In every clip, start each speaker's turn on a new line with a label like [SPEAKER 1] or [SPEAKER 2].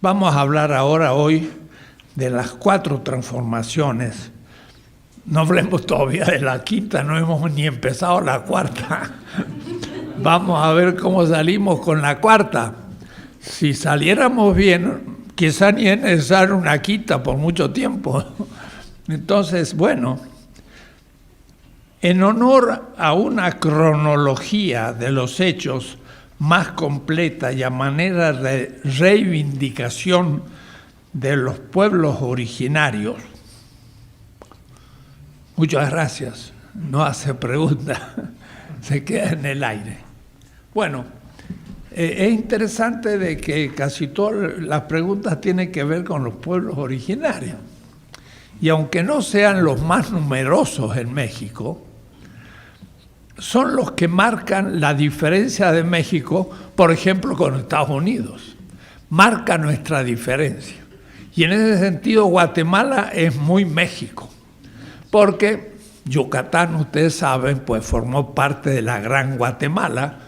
[SPEAKER 1] Vamos a hablar hoy de las 4 transformaciones. No hablemos todavía de la quinta, no hemos ni empezado la cuarta. Vamos a ver cómo salimos con la cuarta. Si saliéramos bien, quizá ni es necesario una quinta por mucho tiempo. Entonces, bueno, en honor a una cronología de los hechos más completa y a manera de reivindicación de los pueblos originarios. Muchas gracias. No hace pregunta, se queda en el aire. Bueno, es interesante de que casi todas las preguntas tienen que ver con los pueblos originarios. Y aunque no sean los más numerosos en México, son los que marcan la diferencia de México, por ejemplo, con Estados Unidos. Marca nuestra diferencia. Y en ese sentido, Guatemala es muy México, porque Yucatán, ustedes saben, pues formó parte de la Gran Guatemala,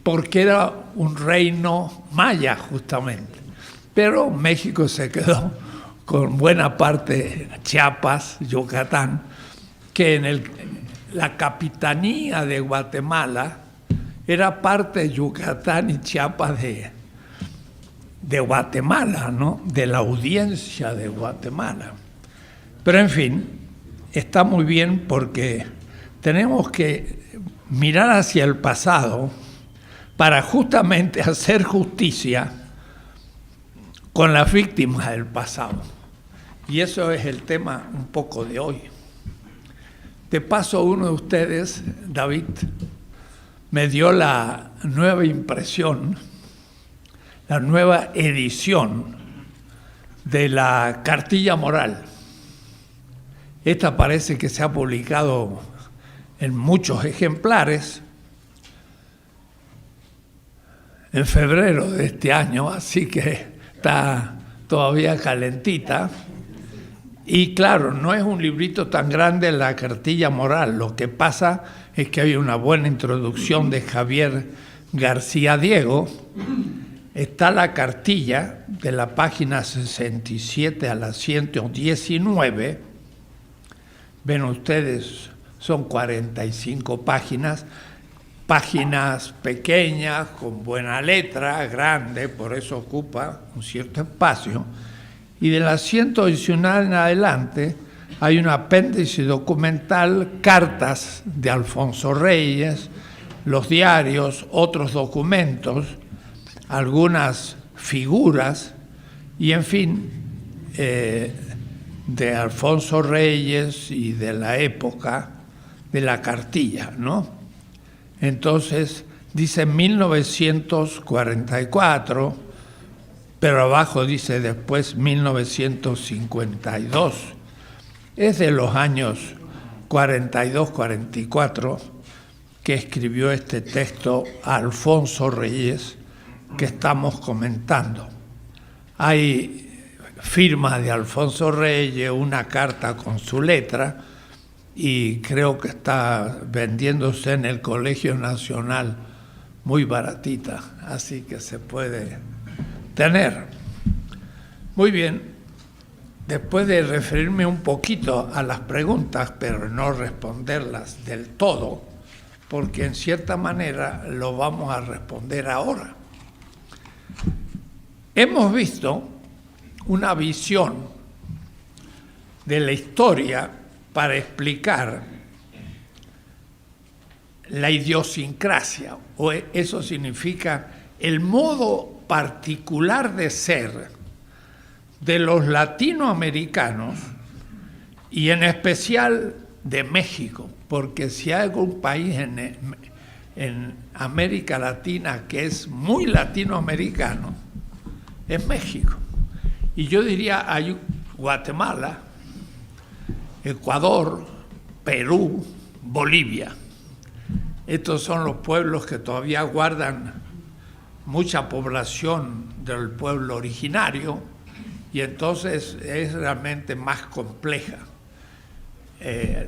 [SPEAKER 1] porque era un reino maya, justamente. Pero México se quedó con buena parte, Chiapas, Yucatán, que en la capitanía de Guatemala era parte de Yucatán y Chiapas de Guatemala, ¿no? De la audiencia de Guatemala. Pero en fin, está muy bien porque tenemos que mirar hacia el pasado para justamente hacer justicia con las víctimas del pasado. Y eso es el tema un poco de hoy. De paso, uno de ustedes, David, me dio la nueva impresión, la nueva edición de la Cartilla Moral. Esta parece que se ha publicado en muchos ejemplares en febrero de este año, así que está todavía calentita. Y claro, no es un librito tan grande la Cartilla Moral, lo que pasa es que hay una buena introducción de Javier García Diego. Está la cartilla de la página 67 a la 119. Ven ustedes, son 45 páginas, páginas pequeñas, con buena letra, grande, por eso ocupa un cierto espacio. Y de la 119 en adelante hay un apéndice documental, cartas de Alfonso Reyes, los diarios, otros documentos, algunas figuras y, en fin, de Alfonso Reyes y de la época de la cartilla, ¿no? Entonces, dice 1944, pero abajo dice después 1952. Es de los años 42-44 que escribió este texto Alfonso Reyes que estamos comentando. Hay firma de Alfonso Reyes, una carta con su letra, y creo que está vendiéndose en el Colegio Nacional muy baratita, así que se puede tener. Muy bien, después de referirme un poquito a las preguntas, pero no responderlas del todo, porque en cierta manera lo vamos a responder ahora. Hemos visto una visión de la historia para explicar la idiosincrasia, o eso significa el modo particular de ser de los latinoamericanos y en especial de México, porque si hay algún país en América Latina que es muy latinoamericano, es México. Y yo diría hay Guatemala, Ecuador, Perú, Bolivia. Estos son los pueblos que todavía guardan mucha población del pueblo originario y entonces es realmente más compleja.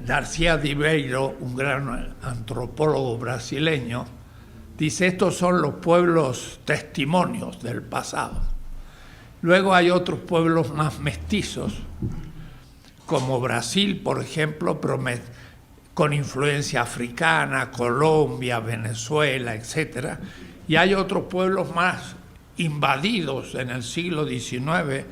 [SPEAKER 1] García Ribeiro, un gran antropólogo brasileño, dice estos son los pueblos testimonios del pasado. Luego hay otros pueblos más mestizos, como Brasil, por ejemplo, pero con influencia africana, Colombia, Venezuela, etc. Y hay otros pueblos más invadidos en el siglo XIX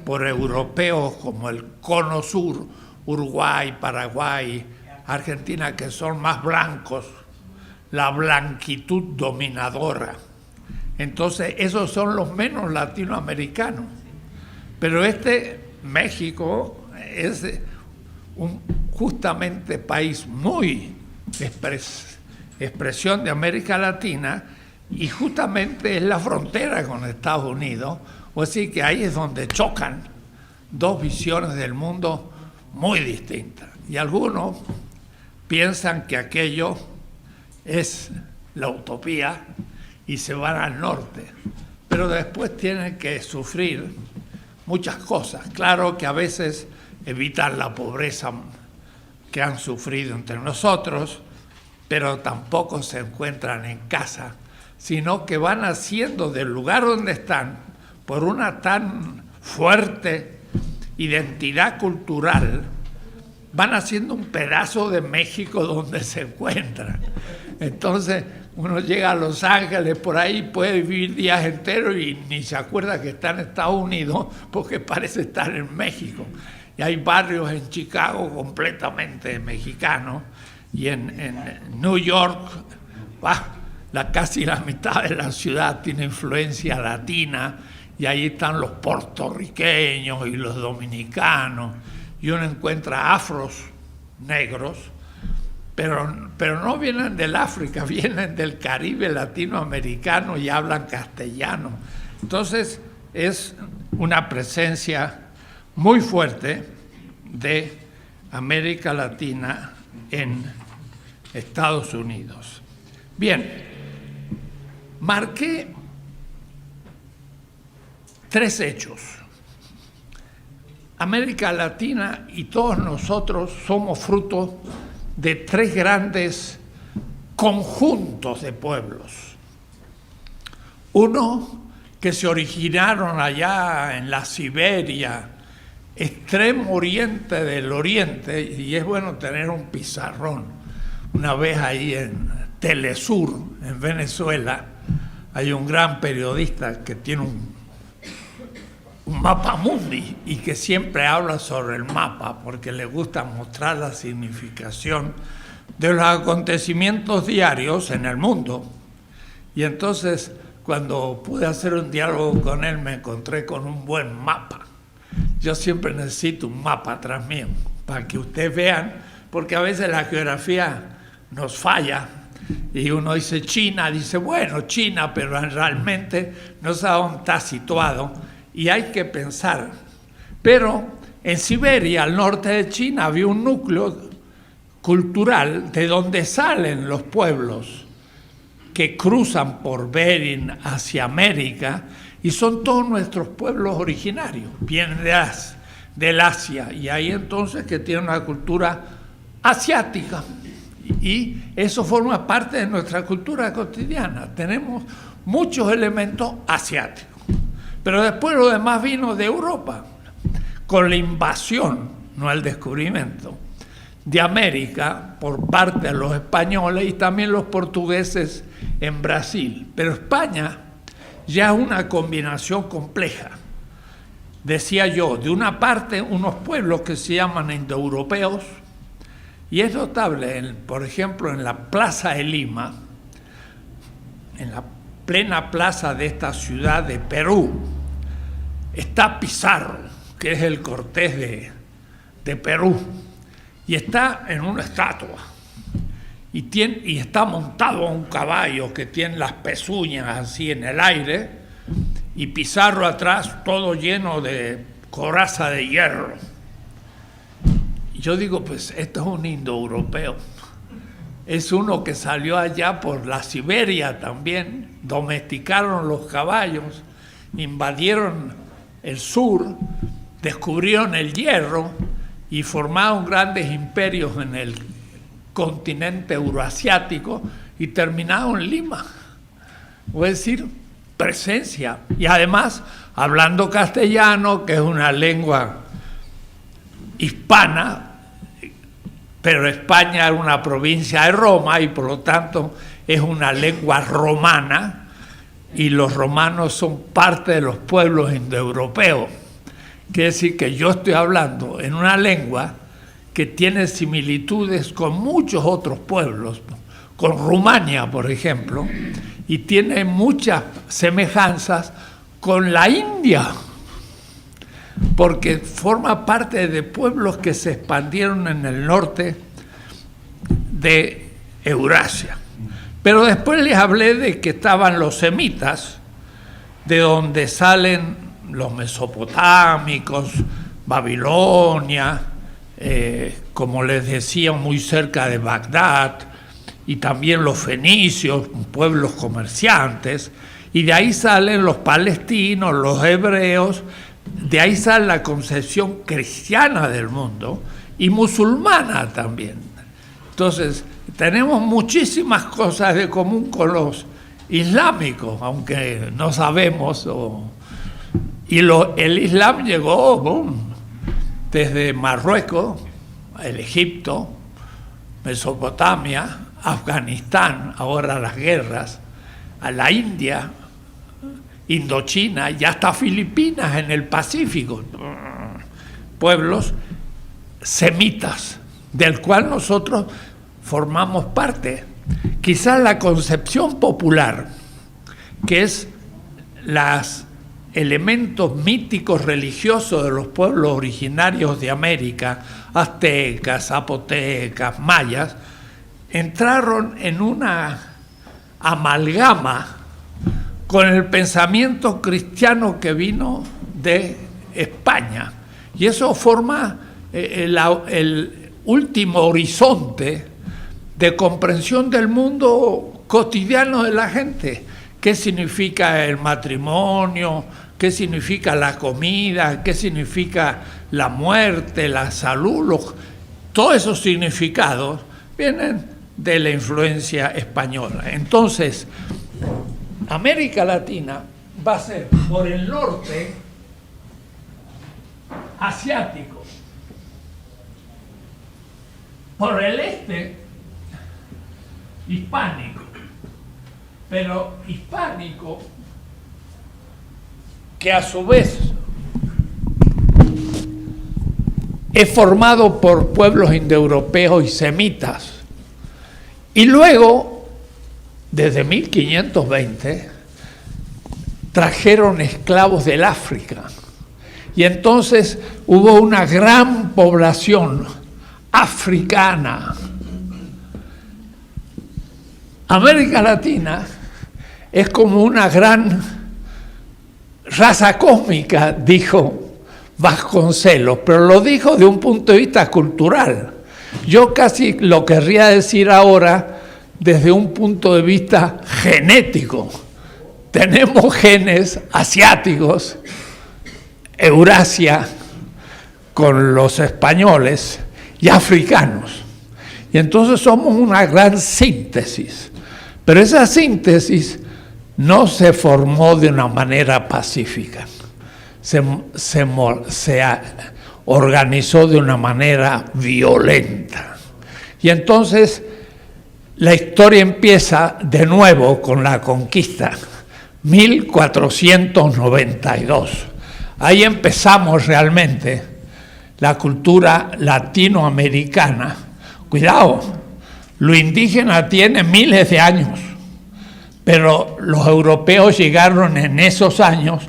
[SPEAKER 1] por europeos como el Cono Sur, Uruguay, Paraguay, Argentina, que son más blancos, la blanquitud dominadora. Entonces, esos son los menos latinoamericanos. Pero México, es un justamente país muy expresión de América Latina y justamente es la frontera con Estados Unidos, o así que ahí es donde chocan dos visiones del mundo muy distintas. Y algunos piensan que aquello es la utopía y se van al norte, pero después tienen que sufrir muchas cosas. Claro que a veces evitan la pobreza que han sufrido entre nosotros, pero tampoco se encuentran en casa, sino que van haciendo del lugar donde están, por una tan fuerte identidad cultural, van haciendo un pedazo de México donde se encuentran. Entonces, uno llega a Los Ángeles, por ahí puede vivir días enteros y ni se acuerda que está en Estados Unidos porque parece estar en México. Y hay barrios en Chicago completamente mexicanos y en New York, casi la mitad de la ciudad tiene influencia latina y ahí están los puertorriqueños y los dominicanos y uno encuentra afros negros, pero no vienen del África, vienen del Caribe latinoamericano y hablan castellano. Entonces es una presencia muy fuerte de América Latina en Estados Unidos. Bien, marqué 3 hechos. América Latina y todos nosotros somos fruto de 3 grandes conjuntos de pueblos. Uno, que se originaron allá en la Siberia, extremo oriente del oriente, y es bueno tener un pizarrón. Una vez ahí en Telesur, en Venezuela, hay un gran periodista que tiene un mapa mundi y que siempre habla sobre el mapa porque le gusta mostrar la significación de los acontecimientos diarios en el mundo. Y entonces, cuando pude hacer un diálogo con él, me encontré con un buen mapa. Yo siempre necesito un mapa atrás mío para que ustedes vean, porque a veces la geografía nos falla y uno dice China, dice bueno, China, pero realmente no sabe dónde está situado y hay que pensar. Pero en Siberia, al norte de China, había un núcleo cultural de donde salen los pueblos que cruzan por Bering hacia América y son todos nuestros pueblos originarios, vienen del Asia y ahí entonces que tienen una cultura asiática y eso forma parte de nuestra cultura cotidiana. Tenemos muchos elementos asiáticos, pero después lo demás vino de Europa con la invasión, no el descubrimiento, de América por parte de los españoles y también los portugueses en Brasil. Pero España ya es una combinación compleja. Decía yo, de una parte unos pueblos que se llaman indoeuropeos, y es notable, por ejemplo, en la Plaza de Lima, en la plena plaza de esta ciudad de Perú, está Pizarro, que es el Cortés de Perú, y está en una estatua, y está montado a un caballo que tiene las pezuñas así en el aire, y Pizarro atrás todo lleno de coraza de hierro. Y yo digo, pues esto es un indoeuropeo, es uno que salió allá por la Siberia también, domesticaron los caballos, invadieron el sur, descubrieron el hierro y formaron grandes imperios en el continente euroasiático y terminaron en Lima. Es decir, presencia. Y además, hablando castellano, que es una lengua hispana, pero España es una provincia de Roma y por lo tanto es una lengua romana, y los romanos son parte de los pueblos indoeuropeos. Quiere decir que yo estoy hablando en una lengua que tiene similitudes con muchos otros pueblos, con Rumania, por ejemplo, y tiene muchas semejanzas con la India, porque forma parte de pueblos que se expandieron en el norte de Eurasia. Pero después les hablé de que estaban los semitas, de donde salen los mesopotámicos, Babilonia, como les decía, muy cerca de Bagdad, y también los fenicios, pueblos comerciantes, y de ahí salen los palestinos, los hebreos, de ahí sale la concepción cristiana del mundo y musulmana también. Entonces, tenemos muchísimas cosas de común con los islámicos, aunque no sabemos. El Islam llegó desde Marruecos, el Egipto, Mesopotamia, Afganistán, ahora las guerras, a la India, Indochina y hasta Filipinas en el Pacífico, pueblos semitas, del cual nosotros formamos parte. Quizás la concepción popular, que es los elementos míticos religiosos de los pueblos originarios de América, aztecas, zapotecas, mayas, entraron en una amalgama con el pensamiento cristiano que vino de España. Y eso forma el último horizonte de comprensión del mundo cotidiano de la gente. ¿Qué significa el matrimonio? ¿Qué significa la comida? ¿Qué significa la muerte, la salud? Todos esos significados vienen de la influencia española. Entonces, América Latina va a ser por el norte asiático, por el este hispánico, pero hispánico que a su vez es formado por pueblos indoeuropeos y semitas. Y luego, desde 1520, trajeron esclavos del África. Y entonces hubo una gran población africana. América Latina es como una gran raza cósmica, dijo Vasconcelos, pero lo dijo de un punto de vista cultural. Yo casi lo querría decir ahora desde un punto de vista genético. Tenemos genes asiáticos, Eurasia, con los españoles y africanos. Y entonces somos una gran síntesis. Pero esa síntesis no se formó de una manera pacífica. Se organizó de una manera violenta. Y entonces la historia empieza de nuevo con la conquista, 1492. Ahí empezamos realmente la cultura latinoamericana. Cuidado, lo indígena tiene miles de años, pero los europeos llegaron en esos años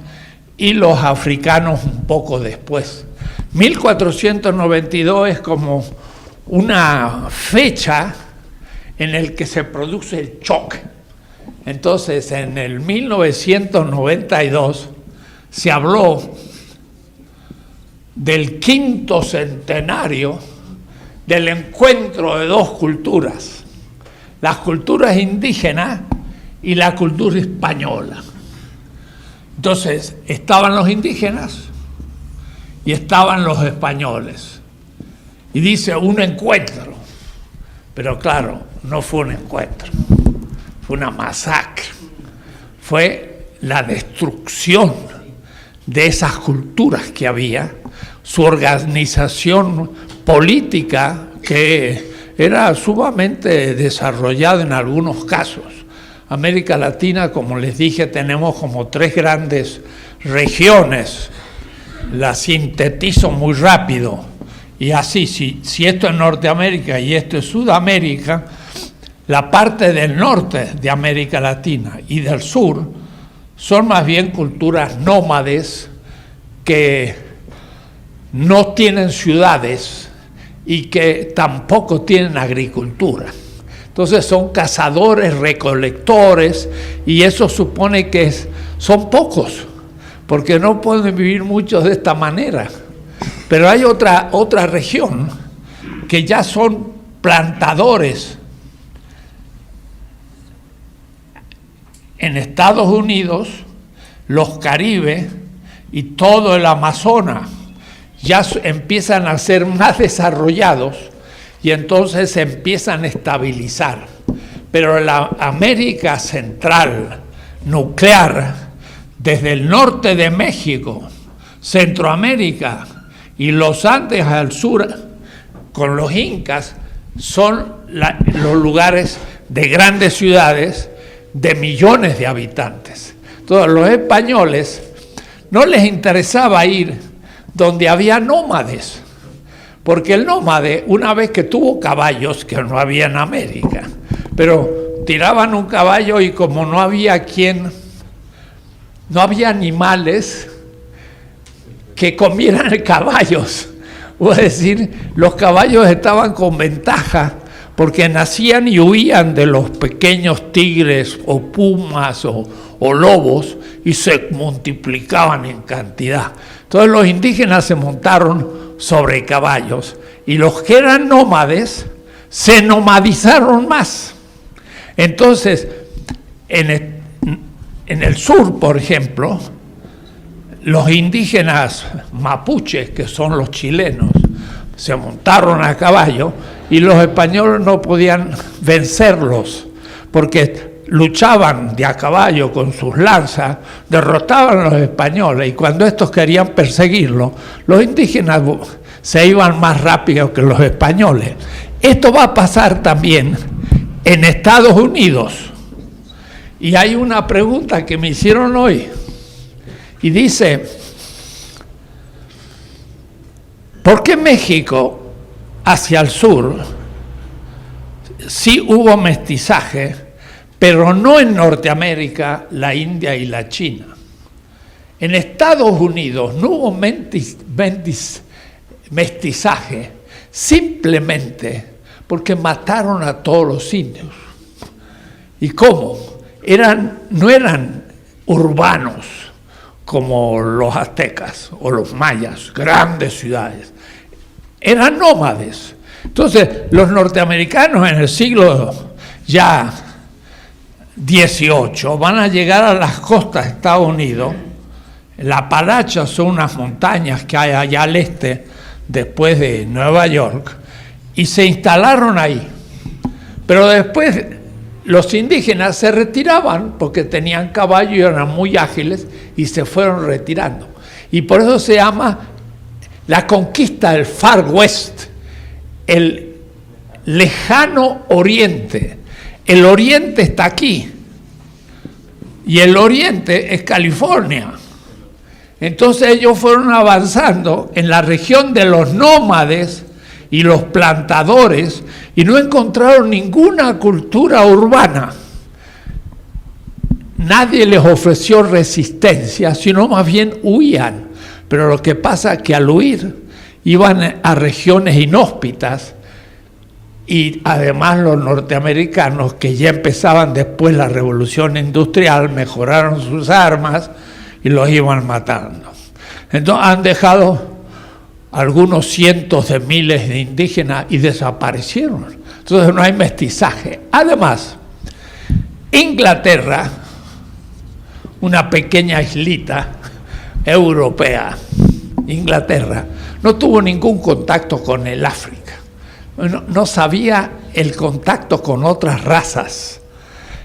[SPEAKER 1] y los africanos un poco después. 1492 es como una fecha en el que se produce el choque. Entonces, en el 1992 se habló del 5º centenario del encuentro de dos culturas, las culturas indígenas y la cultura española. Entonces, estaban los indígenas y estaban los españoles. Y dice un encuentro, pero claro, no fue un encuentro, fue una masacre. Fue la destrucción de esas culturas que había, su organización política que era sumamente desarrollada en algunos casos. América Latina, como les dije, tenemos como 3 grandes regiones. La sintetizo muy rápido. Y así, si esto es Norteamérica y esto es Sudamérica, la parte del norte de América Latina y del sur son más bien culturas nómades que no tienen ciudades y que tampoco tienen agricultura. Entonces son cazadores, recolectores, y eso supone que son pocos, porque no pueden vivir muchos de esta manera. Pero hay otra región que ya son plantadores. En Estados Unidos, los Caribes y todo el Amazonas ya empiezan a ser más desarrollados y entonces se empiezan a estabilizar. Pero la América Central, nuclear, desde el norte de México, Centroamérica y los Andes al sur, con los incas, son los lugares de grandes ciudades de millones de habitantes. Entonces, los españoles no les interesaba ir donde había nómades, porque el nómade, una vez que tuvo caballos, que no había en América, pero tiraban un caballo y como no había animales que comieran caballos, es decir, los caballos estaban con ventaja, porque nacían y huían de los pequeños tigres o pumas o lobos y se multiplicaban en cantidad. Entonces los indígenas se montaron sobre caballos y los que eran nómades se nomadizaron más. Entonces, en el sur, por ejemplo, los indígenas mapuches, que son los chilenos, se montaron a caballo y los españoles no podían vencerlos porque luchaban de a caballo con sus lanzas, derrotaban a los españoles y cuando estos querían perseguirlos, los indígenas se iban más rápido que los españoles. Esto va a pasar también en Estados Unidos. Y hay una pregunta que me hicieron hoy y dice: ¿por qué México hacia el sur sí hubo mestizaje, pero no en Norteamérica, la India y la China? En Estados Unidos no hubo mestizaje simplemente porque mataron a todos los indios. ¿Y cómo? No eran urbanos como los aztecas o los mayas, grandes ciudades. Eran nómades. Entonces, los norteamericanos en el siglo ya XVIII van a llegar a las costas de Estados Unidos. La Apalacha son unas montañas que hay allá al este, después de Nueva York, y se instalaron ahí. Pero después los indígenas se retiraban porque tenían caballo y eran muy ágiles y se fueron retirando. Y por eso se llama la conquista del Far West, el lejano oriente. El oriente está aquí y el oriente es California. Entonces ellos fueron avanzando en la región de los nómades y los plantadores y no encontraron ninguna cultura urbana. Nadie les ofreció resistencia, sino más bien huían. Pero lo que pasa es que al huir iban a regiones inhóspitas y además los norteamericanos, que ya empezaban después la revolución industrial, mejoraron sus armas y los iban matando. Entonces han dejado algunos cientos de miles de indígenas y desaparecieron. Entonces no hay mestizaje. Además, Inglaterra, una pequeña islita europea, Inglaterra, no tuvo ningún contacto con el África. No sabía el contacto con otras razas.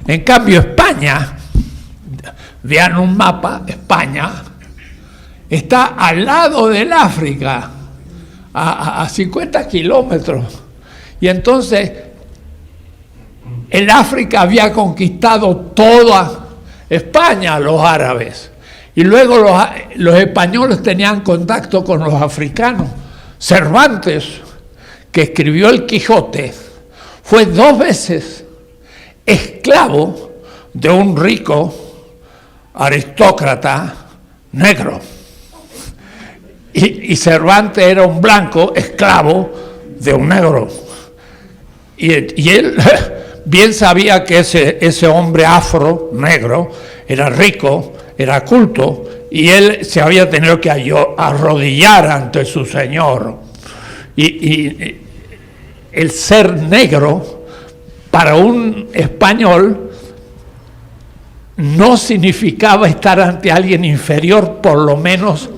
[SPEAKER 1] En cambio, España, vean un mapa, España está al lado del África, a 50 kilómetros. Y entonces el África había conquistado toda España, los árabes. Y luego los españoles tenían contacto con los africanos. Cervantes, que escribió el Quijote, fue 2 veces esclavo de un rico aristócrata negro. Y Cervantes era un blanco esclavo de un negro. Y él bien sabía que ese hombre afro, negro, era rico, era culto, y él se había tenido que arrodillar ante su señor. Y el ser negro, para un español, no significaba estar ante alguien inferior, por lo menos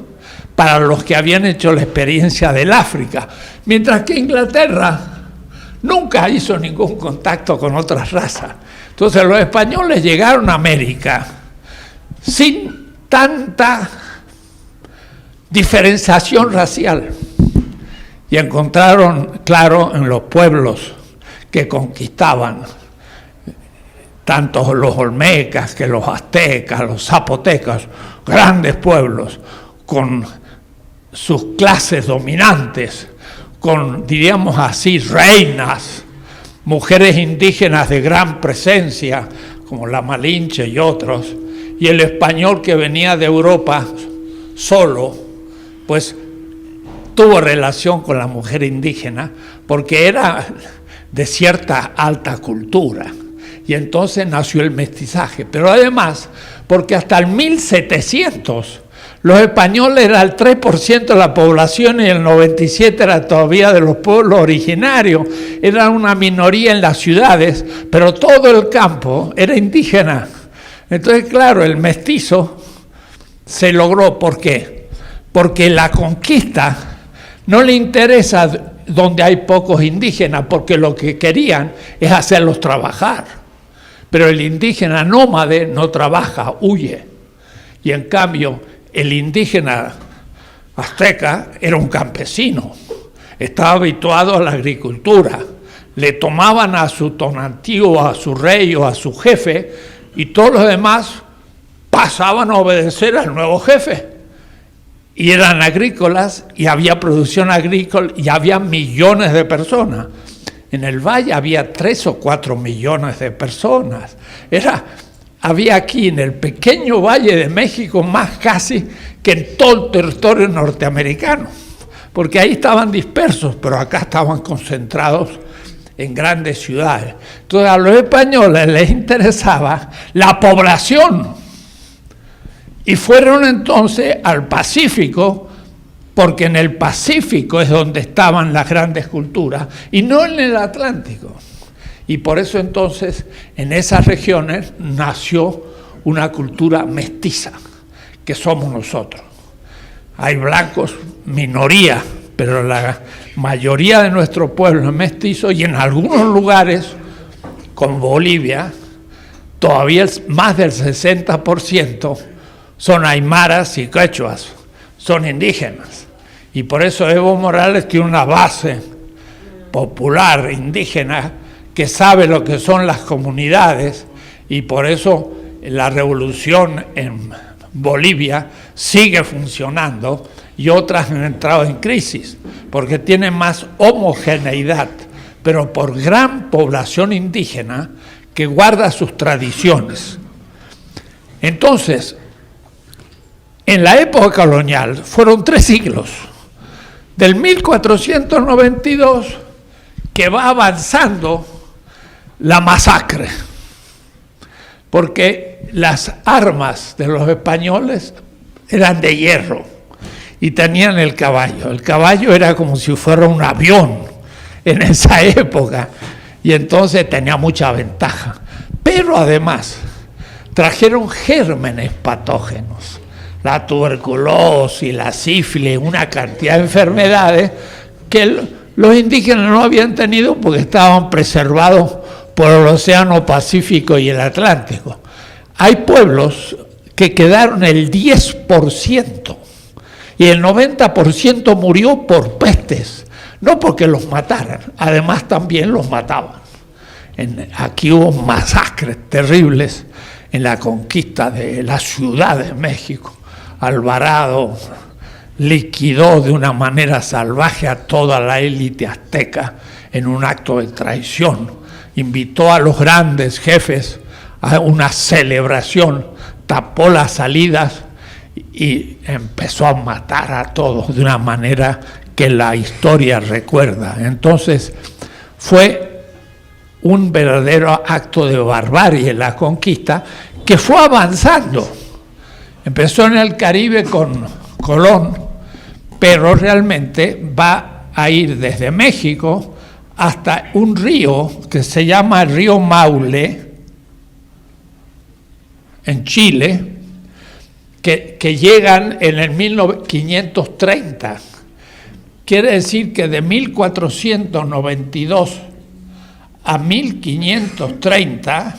[SPEAKER 1] para los que habían hecho la experiencia del África. Mientras que Inglaterra nunca hizo ningún contacto con otras razas. Entonces los españoles llegaron a América sin tanta diferenciación racial y encontraron, claro, en los pueblos que conquistaban, tanto los olmecas que los aztecas, los zapotecas, grandes pueblos con sus clases dominantes, con, diríamos así, reinas, mujeres indígenas de gran presencia, como la Malinche y otros, y el español que venía de Europa solo, pues tuvo relación con la mujer indígena, porque era de cierta alta cultura, y entonces nació el mestizaje. Pero además, porque hasta el 1700, los españoles eran el 3% de la población y el 97% era todavía de los pueblos originarios. Era una minoría en las ciudades, pero todo el campo era indígena. Entonces, claro, el mestizo se logró. ¿Por qué? Porque la conquista no le interesa donde hay pocos indígenas, porque lo que querían es hacerlos trabajar. Pero el indígena nómade no trabaja, huye. Y en cambio, el indígena azteca era un campesino, estaba habituado a la agricultura, le tomaban a su tonantío, a su rey o a su jefe, y todos los demás pasaban a obedecer al nuevo jefe. Y eran agrícolas, y había producción agrícola, y había millones de personas. En el valle había 3 o 4 millones de personas. Había aquí en el pequeño Valle de México más casi que en todo el territorio norteamericano, porque ahí estaban dispersos, pero acá estaban concentrados en grandes ciudades. Entonces a los españoles les interesaba la población y fueron entonces al Pacífico, porque en el Pacífico es donde estaban las grandes culturas y no en el Atlántico. Y por eso entonces en esas regiones nació una cultura mestiza, que somos nosotros. Hay blancos, minoría, pero la mayoría de nuestro pueblo es mestizo, y en algunos lugares, como Bolivia, todavía más del 60% son aymaras y quechuas, son indígenas. Y por eso Evo Morales tiene una base popular indígena que sabe lo que son las comunidades, y por eso la revolución en Bolivia sigue funcionando y otras han entrado en crisis, porque tienen más homogeneidad, pero por gran población indígena que guarda sus tradiciones. Entonces, en la época colonial fueron 3 siglos, del 1492, que va avanzando la masacre, porque las armas de los españoles eran de hierro y tenían el caballo. El caballo era como si fuera un avión en esa época, y entonces tenía mucha ventaja. Pero además trajeron gérmenes patógenos, la tuberculosis, la sífilis, una cantidad de enfermedades que los indígenas no habían tenido porque estaban preservados por el Océano Pacífico y el Atlántico. Hay pueblos que quedaron el 10%, y el 90% murió por pestes, no porque los mataran, además también los mataban. Aquí hubo masacres terribles en la conquista de la Ciudad de México. Alvarado liquidó de una manera salvaje a toda la élite azteca en un acto de traición. Invitó a los grandes jefes a una celebración, tapó las salidas y empezó a matar a todos de una manera que la historia recuerda. Entonces fue un verdadero acto de barbarie la conquista, que fue avanzando. Empezó en el Caribe con Colón, pero realmente va a ir desde México hasta un río que se llama el río Maule, en Chile, que llegan en el 1530. Quiere decir que de 1492 a 1530,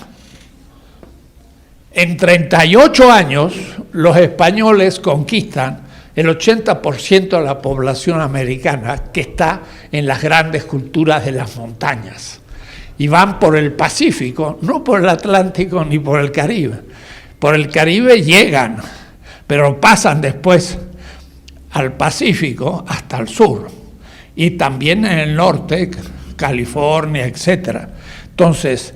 [SPEAKER 1] en 38 años, los españoles conquistan el 80% de la población americana, que está en las grandes culturas de las montañas. Y van por el Pacífico, no por el Atlántico ni por el Caribe. Por el Caribe llegan, pero pasan después al Pacífico hasta el sur. Y también en el norte, California, etc. Entonces,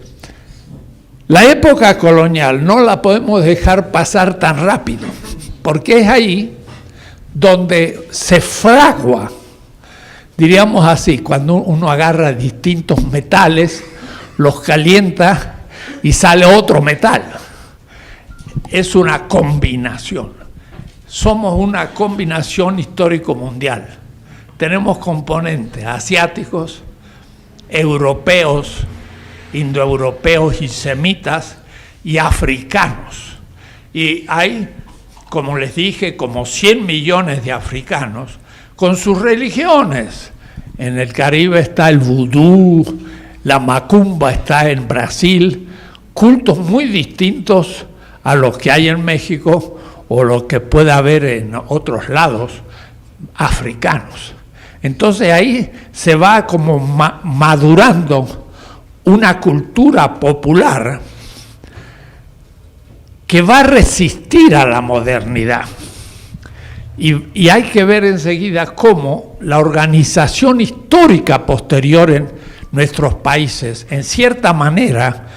[SPEAKER 1] la época colonial no la podemos dejar pasar tan rápido, porque es ahí donde se fragua, diríamos así, cuando uno agarra distintos metales, los calienta y sale otro metal. Es una combinación. Somos una combinación histórico-mundial. Tenemos componentes asiáticos, europeos, indoeuropeos y semitas, y africanos. Y hay, como les dije, como 100 millones de africanos con sus religiones. En el Caribe está el vudú, la macumba está en Brasil, cultos muy distintos a los que hay en México o los que puede haber en otros lados africanos. Entonces ahí se va como madurando una cultura popular que va a resistir a la modernidad. Y hay que ver enseguida cómo la organización histórica posterior en nuestros países, en cierta manera,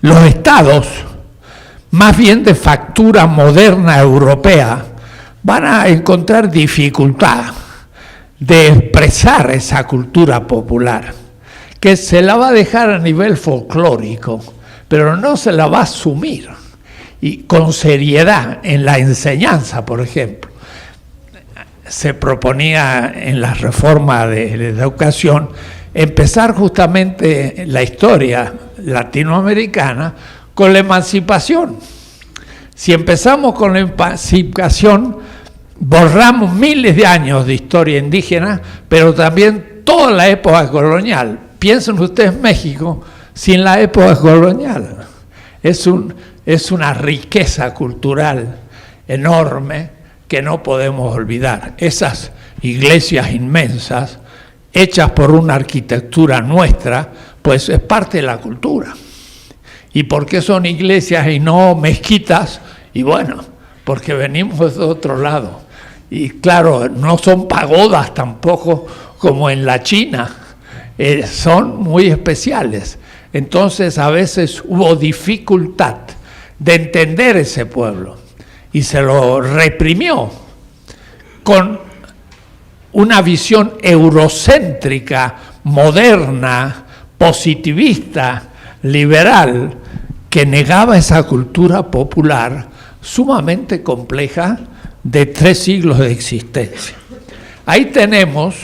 [SPEAKER 1] los estados, más bien de factura moderna europea, van a encontrar dificultad de expresar esa cultura popular, que se la va a dejar a nivel folclórico, pero no se la va a asumir, y con seriedad en la enseñanza, por ejemplo. Se proponía en la reforma de la educación empezar justamente la historia latinoamericana con la emancipación. Si empezamos con la emancipación, borramos miles de años de historia indígena, pero también toda la época colonial. Piensen ustedes México sin la época colonial. Es una riqueza cultural enorme que no podemos olvidar. Esas iglesias inmensas, hechas por una arquitectura nuestra, pues es parte de la cultura. ¿Y por qué son iglesias y no mezquitas? Y bueno, porque venimos de otro lado. Y claro, no son pagodas tampoco como en la China, son muy especiales. Entonces a veces hubo dificultad de entender ese pueblo y se lo reprimió con una visión eurocéntrica, moderna, positivista, liberal, que negaba esa cultura popular sumamente compleja de 3 siglos de existencia. Ahí tenemos,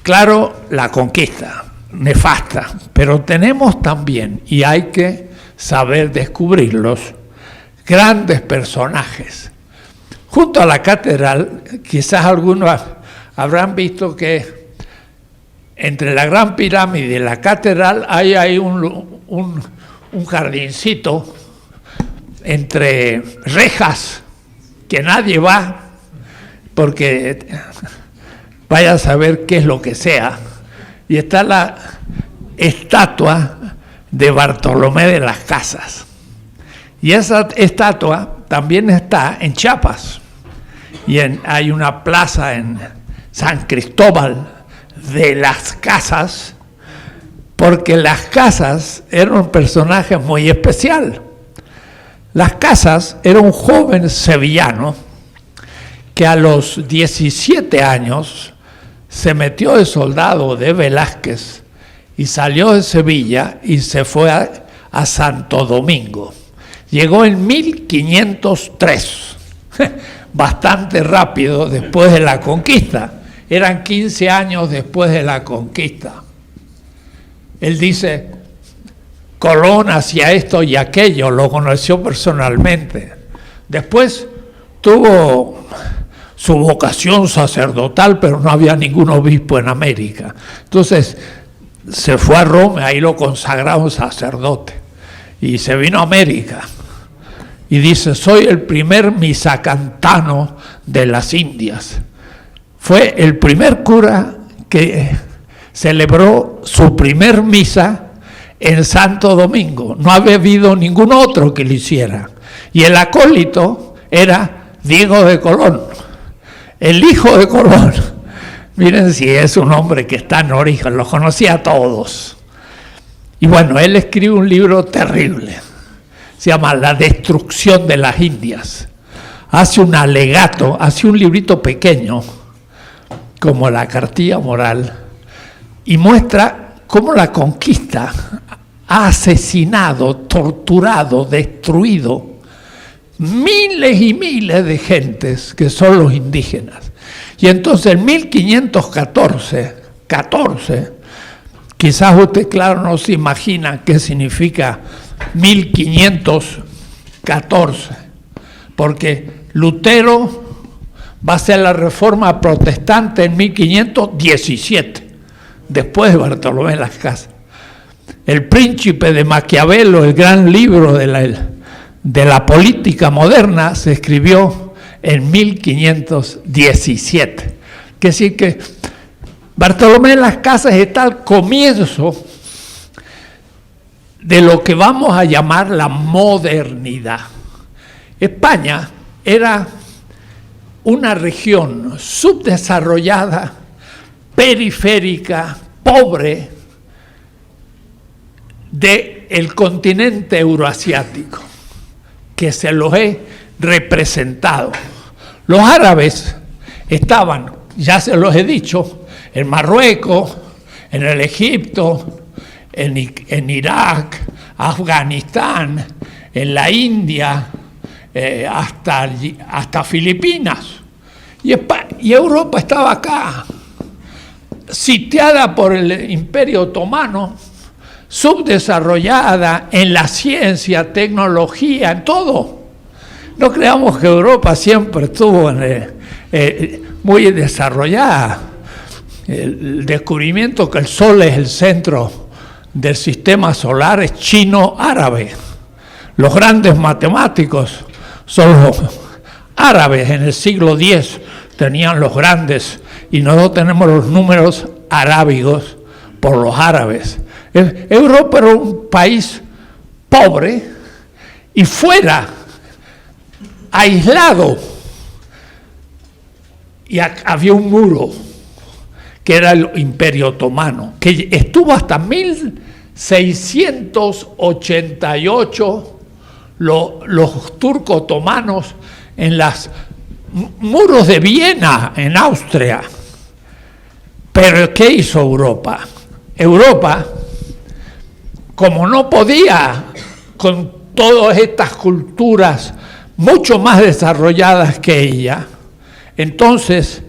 [SPEAKER 1] claro, la conquista, nefasta, pero tenemos también, y hay que saber descubrirlos, grandes personajes. Junto a la catedral, quizás algunos habrán visto que entre la Gran Pirámide y la catedral hay un jardincito entre rejas, que nadie va, porque vaya a saber qué es lo que sea. Y está la estatua de Bartolomé de las Casas. Y esa estatua también está en Chiapas. Y hay una plaza en San Cristóbal de las Casas, porque las Casas eran un personaje muy especial. Las Casas era un joven sevillano que a los 17 años se metió de soldado de Velázquez y salió de Sevilla y se fue a Santo Domingo. Llegó en 1503, bastante rápido después de la conquista. Eran 15 años después de la conquista. Él dice, Colón hacía esto y aquello, lo conoció personalmente. Después tuvo su vocación sacerdotal, pero no había ningún obispo en América. Entonces se fue a Roma, ahí lo consagraron sacerdote. Y se vino a América. Y dice, soy el primer misacantano de las Indias. Fue el primer cura que celebró su primer misa en Santo Domingo. No había habido ningún otro que lo hiciera. Y el acólito era Diego de Colón, el hijo de Colón. Miren si es un hombre que está en origen, los conocía a todos. Y bueno, él escribe un libro terrible. Se llama La destrucción de las Indias. Hace un alegato, hace un librito pequeño, como la cartilla moral, y muestra cómo la conquista ha asesinado, torturado, destruido miles y miles de gentes que son los indígenas. Y entonces en 1514, quizás usted, claro, no se imagina qué significa 1514, porque Lutero va a hacer la reforma protestante en 1517, después de Bartolomé de las Casas. El Príncipe de Maquiavelo, el gran libro de la política moderna, se escribió en 1517. Que decir que Bartolomé de las Casas está al comienzo de lo que vamos a llamar la modernidad. España era una región subdesarrollada, periférica, pobre, del continente euroasiático, que se los he representado. Los árabes estaban, ya se los he dicho, en Marruecos, en el Egipto, en Irak, Afganistán, en la India, hasta Filipinas. Y Europa estaba acá, sitiada por el Imperio Otomano, subdesarrollada en la ciencia, tecnología, en todo. No creamos que Europa siempre estuvo muy desarrollada. El descubrimiento que el Sol es el centro del sistema solar es chino-árabe. Los grandes matemáticos son los árabes. En el siglo X tenían los grandes, y nosotros tenemos los números arábigos por los árabes. Europa era un país pobre y fuera, aislado, y había un muro que era el Imperio Otomano, que estuvo hasta 1688 los turcos otomanos en los muros de Viena, en Austria. Pero ¿qué hizo Europa? Europa, como no podía con todas estas culturas mucho más desarrolladas que ella, entonces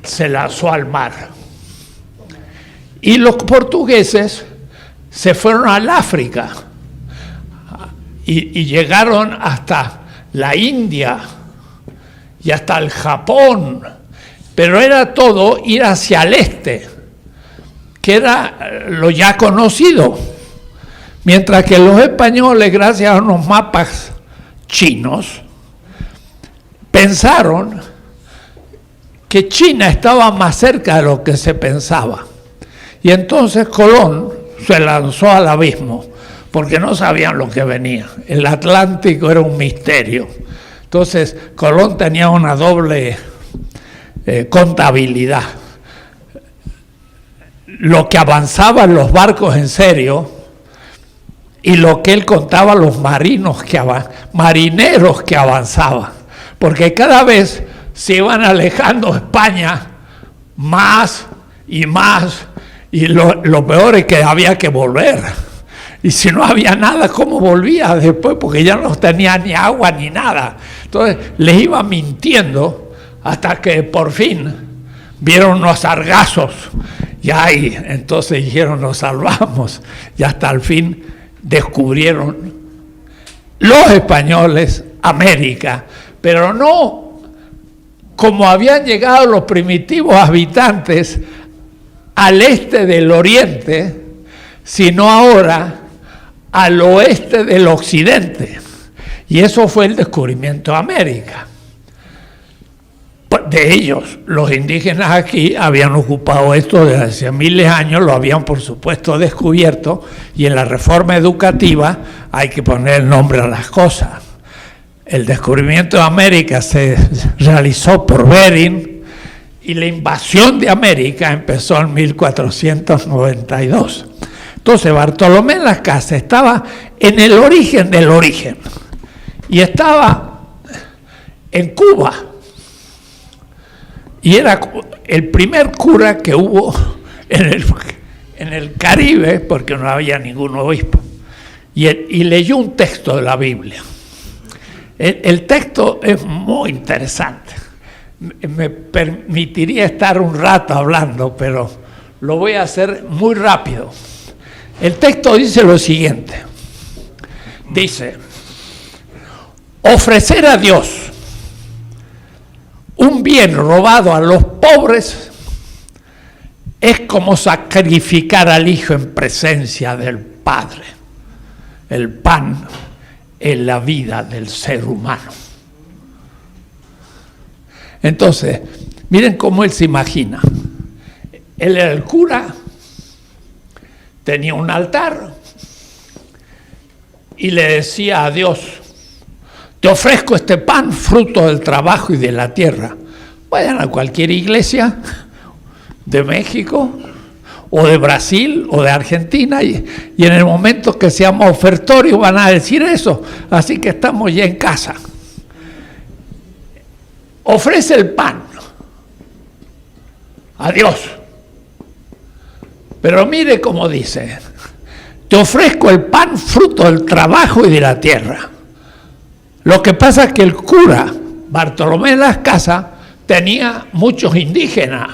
[SPEAKER 1] se lanzó al mar. Y los portugueses se fueron al África y llegaron hasta la India y hasta el Japón, pero era todo ir hacia el este, que era lo ya conocido. Mientras que los españoles, gracias a unos mapas chinos, pensaron que China estaba más cerca de lo que se pensaba. Y entonces Colón se lanzó al abismo, porque no sabían lo que venía. El Atlántico era un misterio. Entonces Colón tenía una doble contabilidad. Lo que avanzaban los barcos en serio y lo que él contaba a los marineros que avanzaban. Porque cada vez se iban alejando de España más y más, y lo peor es que había que volver. Y si no había nada, ¿cómo volvía después? Porque ya no tenía ni agua ni nada. Entonces les iba mintiendo hasta que por fin vieron unos sargazos. Y ahí, entonces dijeron, nos salvamos. Y hasta el fin descubrieron los españoles América, pero no como habían llegado los primitivos habitantes al este del oriente, sino ahora al oeste del occidente. Y eso fue el descubrimiento de América. De ellos, los indígenas aquí habían ocupado esto desde hace miles de años, lo habían por supuesto descubierto, y en la reforma educativa hay que poner el nombre a las cosas. El descubrimiento de América se realizó por Bering y la invasión de América empezó en 1492. Entonces Bartolomé Las Casas estaba en el origen del origen y estaba en Cuba. Y era el primer cura que hubo en el Caribe, porque no había ningún obispo. Y leyó un texto de la Biblia. El texto es muy interesante. Me permitiría estar un rato hablando, pero lo voy a hacer muy rápido. El texto dice lo siguiente. Dice, ofrecer a Dios un bien robado a los pobres es como sacrificar al Hijo en presencia del Padre. El pan es la vida del ser humano. Entonces, miren cómo él se imagina. Él era el cura, tenía un altar y le decía a Dios, te ofrezco este pan, fruto del trabajo y de la tierra. Vayan a cualquier iglesia de México o de Brasil o de Argentina y en el momento que seamos ofertorios van a decir eso. Así que estamos ya en casa. Ofrece el pan a Dios. Pero mire cómo dice, te ofrezco el pan, fruto del trabajo y de la tierra. Lo que pasa es que el cura Bartolomé Las Casas tenía muchos indígenas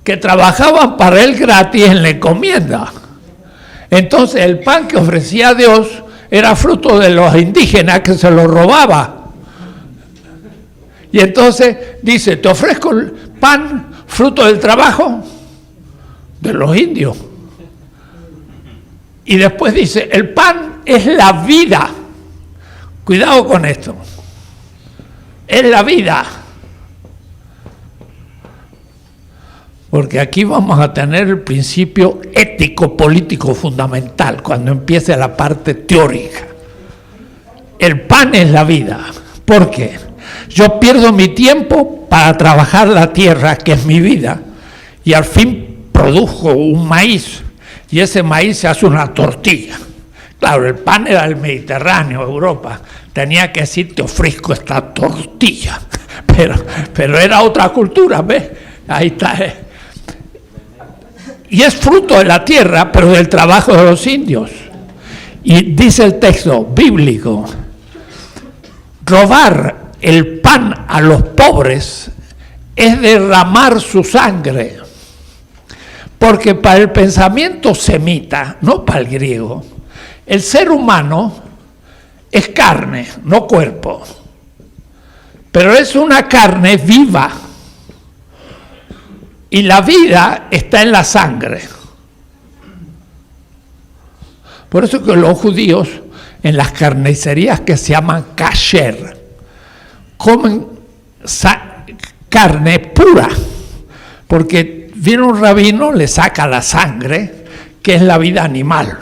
[SPEAKER 1] que trabajaban para él gratis en la encomienda. Entonces el pan que ofrecía a Dios era fruto de los indígenas que se lo robaba. Y entonces dice, te ofrezco el pan, fruto del trabajo de los indios. Y después dice, el pan es la vida. Cuidado con esto. Es la vida. Porque aquí vamos a tener el principio ético-político fundamental cuando empiece la parte teórica. El pan es la vida. ¿Por qué? Yo pierdo mi tiempo para trabajar la tierra, que es mi vida, y al fin produjo un maíz. Y ese maíz se hace una tortilla. Claro, el pan era el Mediterráneo, Europa. Tenía que decir, te ofrezco esta tortilla. Pero era otra cultura, ¿ves? Ahí está. Y es fruto de la tierra, pero del trabajo de los indios. Y dice el texto bíblico, robar el pan a los pobres es derramar su sangre. Porque para el pensamiento semita, no para el griego, el ser humano es carne, no cuerpo. Pero es una carne viva. Y la vida está en la sangre. Por eso que los judíos en las carnicerías que se llaman kasher comen carne pura, porque viene un rabino, le saca la sangre, que es la vida animal,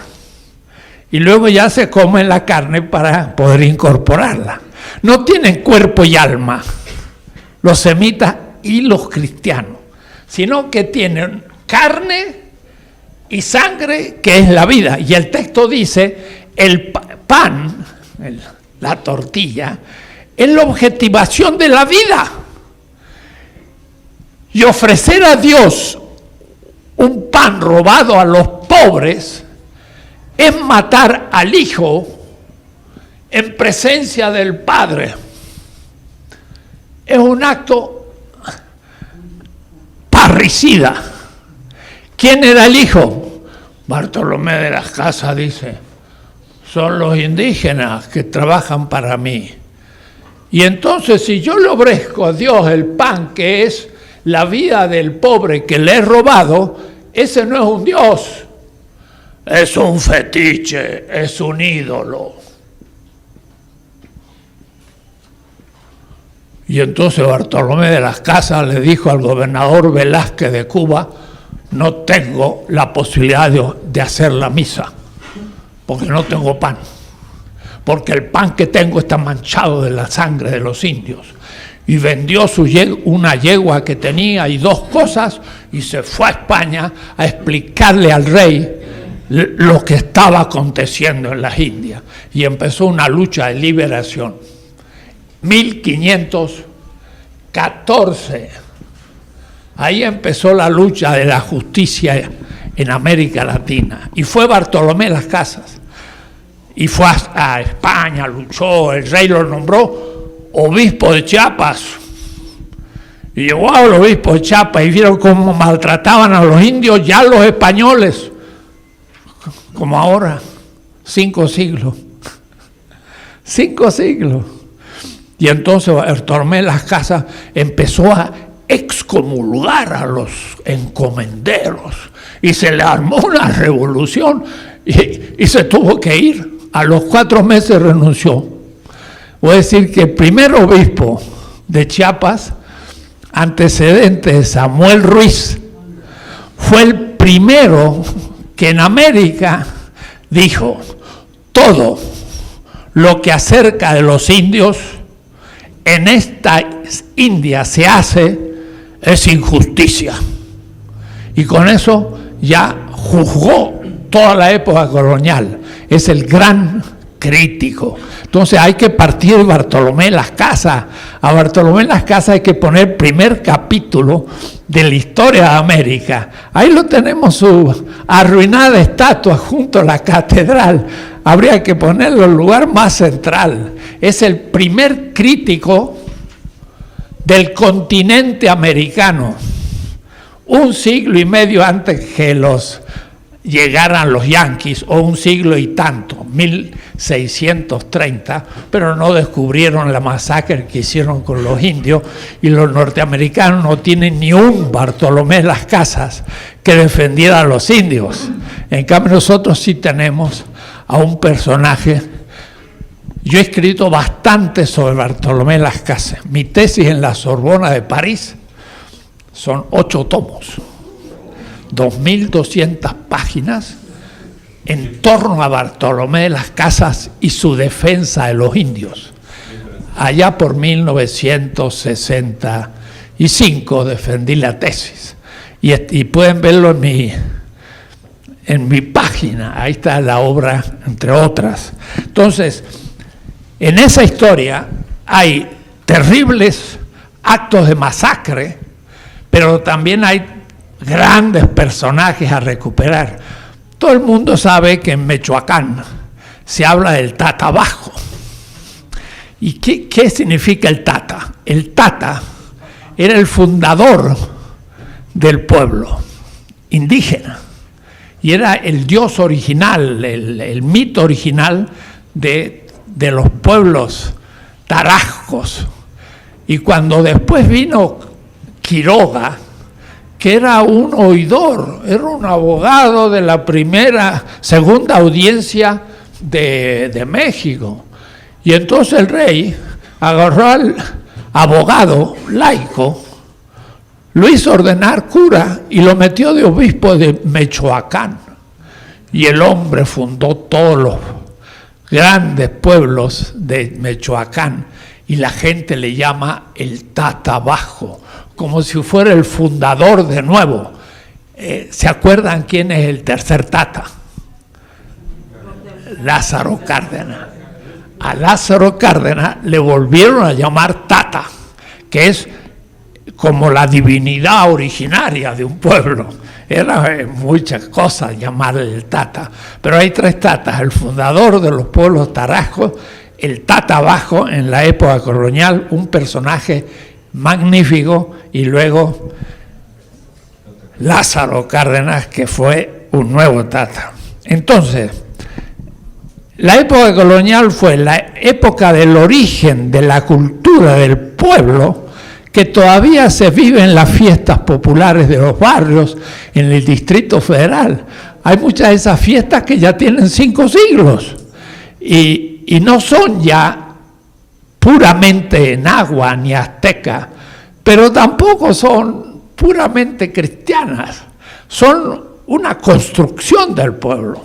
[SPEAKER 1] y luego ya se comen la carne para poder incorporarla. No tienen cuerpo y alma los semitas y los cristianos, sino que tienen carne y sangre, que es la vida. Y el texto dice, el pan, la tortilla, es la objetivación de la vida. Y ofrecer a Dios un pan robado a los pobres es matar al Hijo en presencia del Padre. Es un acto parricida. ¿Quién era el Hijo? Bartolomé de las Casas dice, son los indígenas que trabajan para mí. Y entonces, si yo le ofrezco a Dios el pan, que es la vida del pobre que le he robado, ese no es un Dios, es un fetiche, es un ídolo. Y entonces Bartolomé de las Casas le dijo al gobernador Velázquez de Cuba, no tengo la posibilidad de hacer la misa, porque no tengo pan, porque el pan que tengo está manchado de la sangre de los indios. Y vendió una yegua que tenía y 2 cosas, y se fue a España a explicarle al rey lo que estaba aconteciendo en las Indias. Y empezó una lucha de liberación. 1514. Ahí empezó la lucha de la justicia en América Latina. Y fue Bartolomé de las Casas. Y fue a España, luchó, el rey lo nombró obispo de Chiapas. Y llegó al obispo de Chiapas y vieron cómo maltrataban a los indios, ya los españoles, como ahora, 5 siglos. 5 siglos. Y entonces Bartolomé de las Casas empezó a excomulgar a los encomenderos y se le armó una revolución y se tuvo que ir. A los 4 meses renunció. Voy a decir que el primer obispo de Chiapas, antecedente de Samuel Ruiz, fue el primero que en América dijo, todo lo que acerca de los indios en esta India se hace es injusticia. Y con eso ya juzgó toda la época colonial. Es el gran crítico. Entonces hay que partir de Bartolomé de las Casas. A Bartolomé de las Casas hay que poner primer capítulo de la historia de América. Ahí lo tenemos, su arruinada estatua junto a la catedral. Habría que ponerlo en el lugar más central. Es el primer crítico del continente americano. 1 siglo y medio antes que llegaran los yanquis, o 1 siglo y tanto, 1630, pero no descubrieron la masacre que hicieron con los indios, y los norteamericanos no tienen ni un Bartolomé de las Casas que defendiera a los indios. En cambio nosotros sí tenemos a un personaje. Yo he escrito bastante sobre Bartolomé de las Casas. Mi tesis en la Sorbona de París son 8 tomos. 2.200 páginas en torno a Bartolomé de las Casas y su defensa de los indios. Allá por 1965 defendí la tesis. Y pueden verlo en mi página. Ahí está la obra, entre otras. Entonces, en esa historia hay terribles actos de masacre, pero también hay grandes personajes a recuperar. Todo el mundo sabe que en Michoacán se habla del Tata Bajo. ¿Y qué significa el Tata? El Tata era el fundador del pueblo indígena y era el dios original, el mito original de los pueblos tarascos. Y cuando después vino Quiroga, que era un oidor, era un abogado de la segunda audiencia de México. Y entonces el rey agarró al abogado laico, lo hizo ordenar cura y lo metió de obispo de Michoacán. Y el hombre fundó todos los grandes pueblos de Michoacán y la gente le llama el Tata Bajo, como si fuera el fundador de nuevo. ¿Se acuerdan quién es el tercer Tata? Lázaro Cárdenas. A Lázaro Cárdenas le volvieron a llamar Tata, que es como la divinidad originaria de un pueblo. Era muchas cosas llamarle el Tata, pero hay tres Tatas: el fundador de los pueblos tarascos, el Tata Bajo en la época colonial, un personaje magnífico, y luego Lázaro Cárdenas, que fue un nuevo Tata. Entonces, la época colonial fue la época del origen de la cultura del pueblo, que todavía se vive en las fiestas populares de los barrios, en el Distrito Federal. Hay muchas de esas fiestas que ya tienen 5 siglos y no son ya puramente náhuatl ni azteca, pero tampoco son puramente cristianas, son una construcción del pueblo.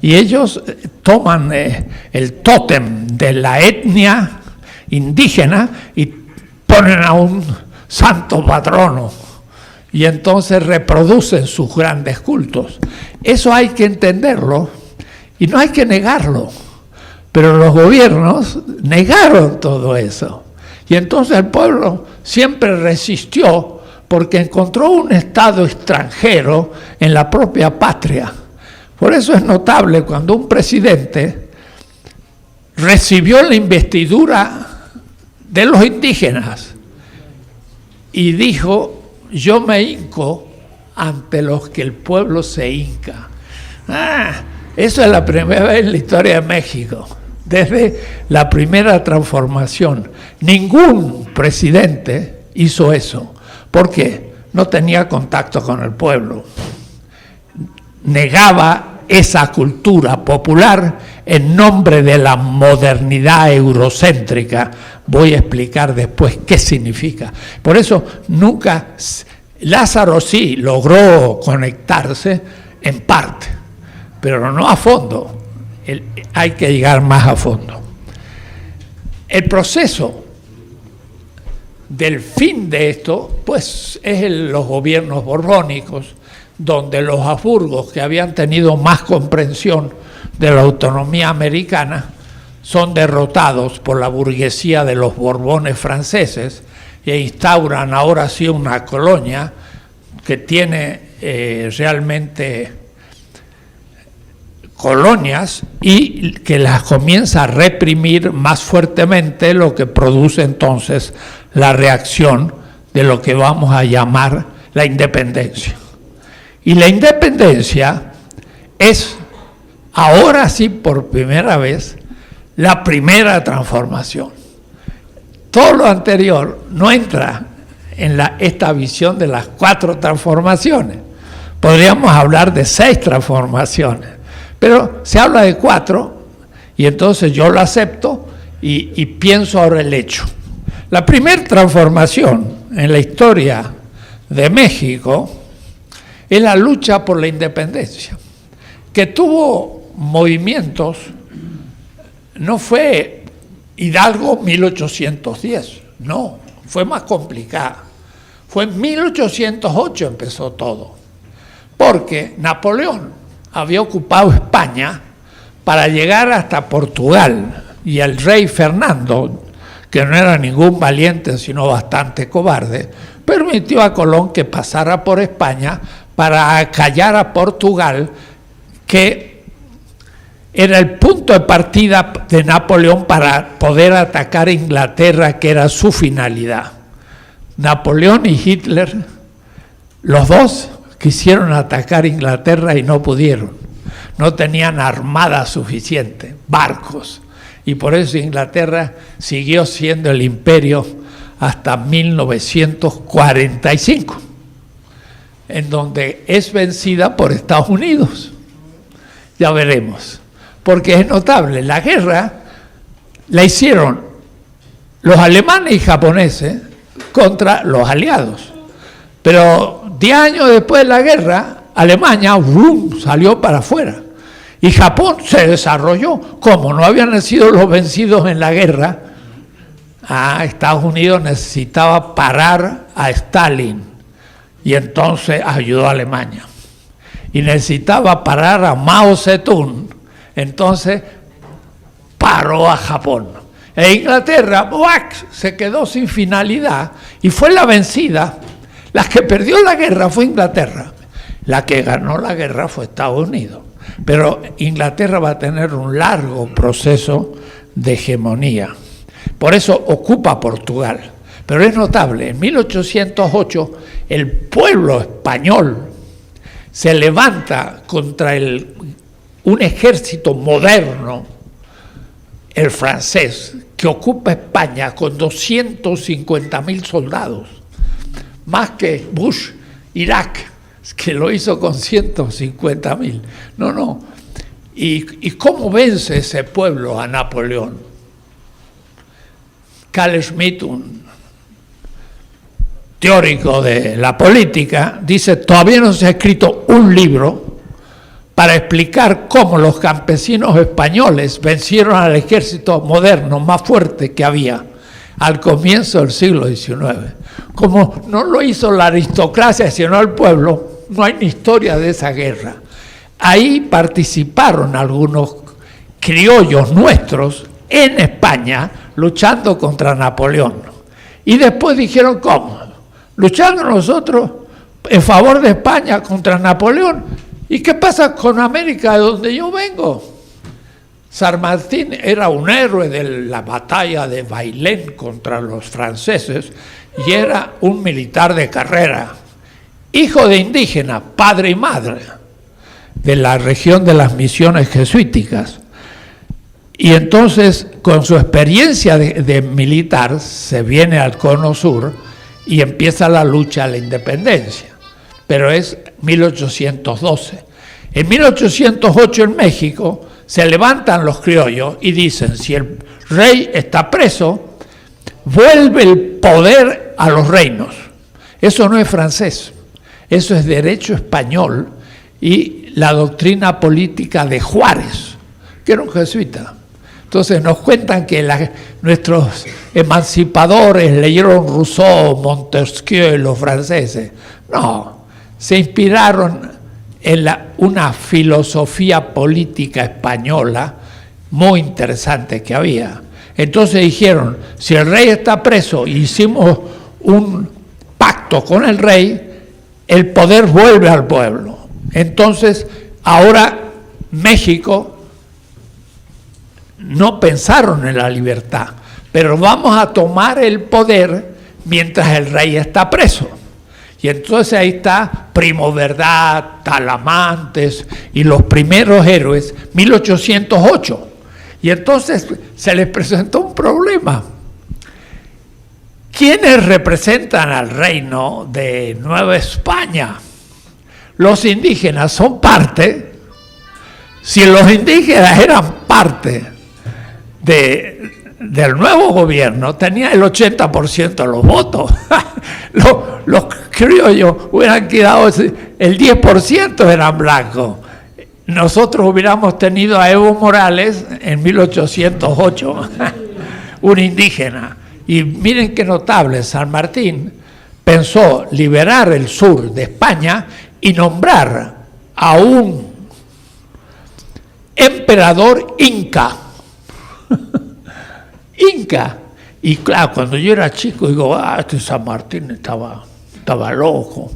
[SPEAKER 1] Y ellos toman el tótem de la etnia indígena y ponen a un santo patrono y entonces reproducen sus grandes cultos. Eso hay que entenderlo y no hay que negarlo, pero los gobiernos negaron todo eso y entonces el pueblo siempre resistió porque encontró un estado extranjero en la propia patria. Por eso es notable cuando un presidente recibió la investidura de los indígenas y dijo: yo me hinco ante los que el pueblo se hinca. Eso es la primera vez en la historia de México, desde la primera transformación. Ningún presidente hizo eso. ¿Por qué? No tenía contacto con el pueblo. Negaba esa cultura popular en nombre de la modernidad eurocéntrica. Voy a explicar después qué significa. Por eso nunca, Lázaro sí logró conectarse en parte, pero no a fondo. Hay que llegar más a fondo. El proceso del fin de esto, pues, es los gobiernos borbónicos, donde los Habsburgos, que habían tenido más comprensión de la autonomía americana, son derrotados por la burguesía de los Borbones franceses e instauran ahora sí una colonia que tiene realmente colonias y que las comienza a reprimir más fuertemente, lo que produce entonces la reacción de lo que vamos a llamar la independencia. Y la independencia es, ahora sí por primera vez, la primera transformación. Todo lo anterior no entra en esta visión de las 4 transformaciones. Podríamos hablar de 6 transformaciones, pero se habla de 4 y entonces yo lo acepto y pienso ahora el hecho. La primera transformación en la historia de México es la lucha por la independencia, que tuvo movimientos. No fue Hidalgo 1810, no, fue más complicada. Fue en 1808 empezó todo, porque Napoleón había ocupado España para llegar hasta Portugal, y el rey Fernando, que no era ningún valiente sino bastante cobarde, permitió a Colón que pasara por España para acallar a Portugal, que era el punto de partida de Napoleón para poder atacar a Inglaterra, que era su finalidad. Napoleón y Hitler, los dos quisieron atacar a Inglaterra y no pudieron. No tenían armada suficiente, barcos. Y por eso Inglaterra siguió siendo el imperio hasta 1945. en donde es vencida por Estados Unidos. Ya veremos. Porque es notable, la guerra la hicieron los alemanes y japoneses contra los aliados. Pero 10 años después de la guerra, Alemania salió para afuera. Y Japón se desarrolló. Como no habían sido los vencidos en la guerra, Estados Unidos necesitaba parar a Stalin. Y entonces ayudó a Alemania. Y necesitaba parar a Mao Zedong. Entonces paró a Japón. E Inglaterra se quedó sin finalidad y fue la vencida. La que perdió la guerra fue Inglaterra. La que ganó la guerra fue Estados Unidos. Pero Inglaterra va a tener un largo proceso de hegemonía. Por eso ocupa Portugal. Pero es notable, en 1808 el pueblo español se levanta contra un ejército moderno, el francés, que ocupa España con 250.000 soldados, más que Bush, Irak, que lo hizo con 150.000. No. ¿Y cómo vence ese pueblo a Napoleón? Carl Schmitt, un teórico de la política, dice: todavía no se ha escrito un libro para explicar cómo los campesinos españoles vencieron al ejército moderno más fuerte que había al comienzo del siglo XIX. Como no lo hizo la aristocracia, sino el pueblo, no hay ni historia de esa guerra. Ahí participaron algunos criollos nuestros en España luchando contra Napoleón. Y después dijeron: ¿cómo? Luchando nosotros en favor de España contra Napoleón. ¿Y qué pasa con América, de donde yo vengo? San Martín era un héroe de la batalla de Bailén contra los franceses y era un militar de carrera, hijo de indígenas, padre y madre, de la región de las misiones jesuíticas. Y entonces, con su experiencia de militar, se viene al Cono Sur y empieza la lucha a la independencia. Pero es 1812. En 1808 en México se levantan los criollos y dicen: si el rey está preso, vuelve el poder a los reinos. Eso no es francés, eso es derecho español y la doctrina política de Juárez, que era un jesuita. Entonces nos cuentan que nuestros emancipadores leyeron Rousseau, Montesquieu y los franceses. No. Se inspiraron en una filosofía política española muy interesante que había. Entonces dijeron: si el rey está preso y hicimos un pacto con el rey, el poder vuelve al pueblo. Entonces, ahora México no pensaron en la libertad, pero vamos a tomar el poder mientras el rey está preso. Y entonces ahí está Primo Verdad, Talamantes y los primeros héroes, 1808. Y entonces se les presentó un problema. ¿Quiénes representan al reino de Nueva España? Los indígenas son parte. Si los indígenas eran parte del nuevo gobierno, tenía el 80% de los votos. Los criollos hubieran quedado, el 10% eran blancos. Nosotros hubiéramos tenido a Evo Morales en 1808, un indígena. Y miren qué notable, San Martín pensó liberar el sur de España y nombrar a un emperador inca. Inca. Y claro, cuando yo era chico, digo: este San Martín estaba loco.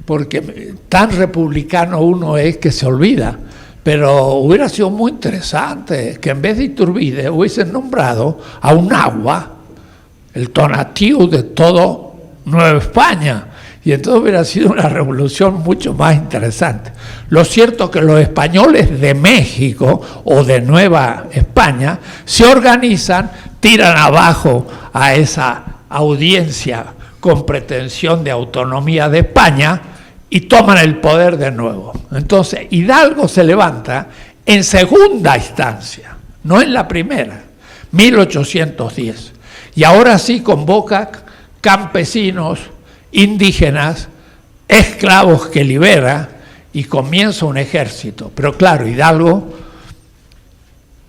[SPEAKER 1] Porque tan republicano uno es que se olvida. Pero hubiera sido muy interesante que en vez de Iturbide hubiesen nombrado a un agua, el Tonatiuh de todo Nueva España. Y entonces hubiera sido una revolución mucho más interesante. Lo cierto es que los españoles de México o de Nueva España se organizan, tiran abajo a esa audiencia con pretensión de autonomía de España y toman el poder de nuevo. Entonces Hidalgo se levanta en segunda instancia, no en la primera, 1810. Y ahora sí convoca campesinos, indígenas, esclavos que libera y comienza un ejército. Pero claro, Hidalgo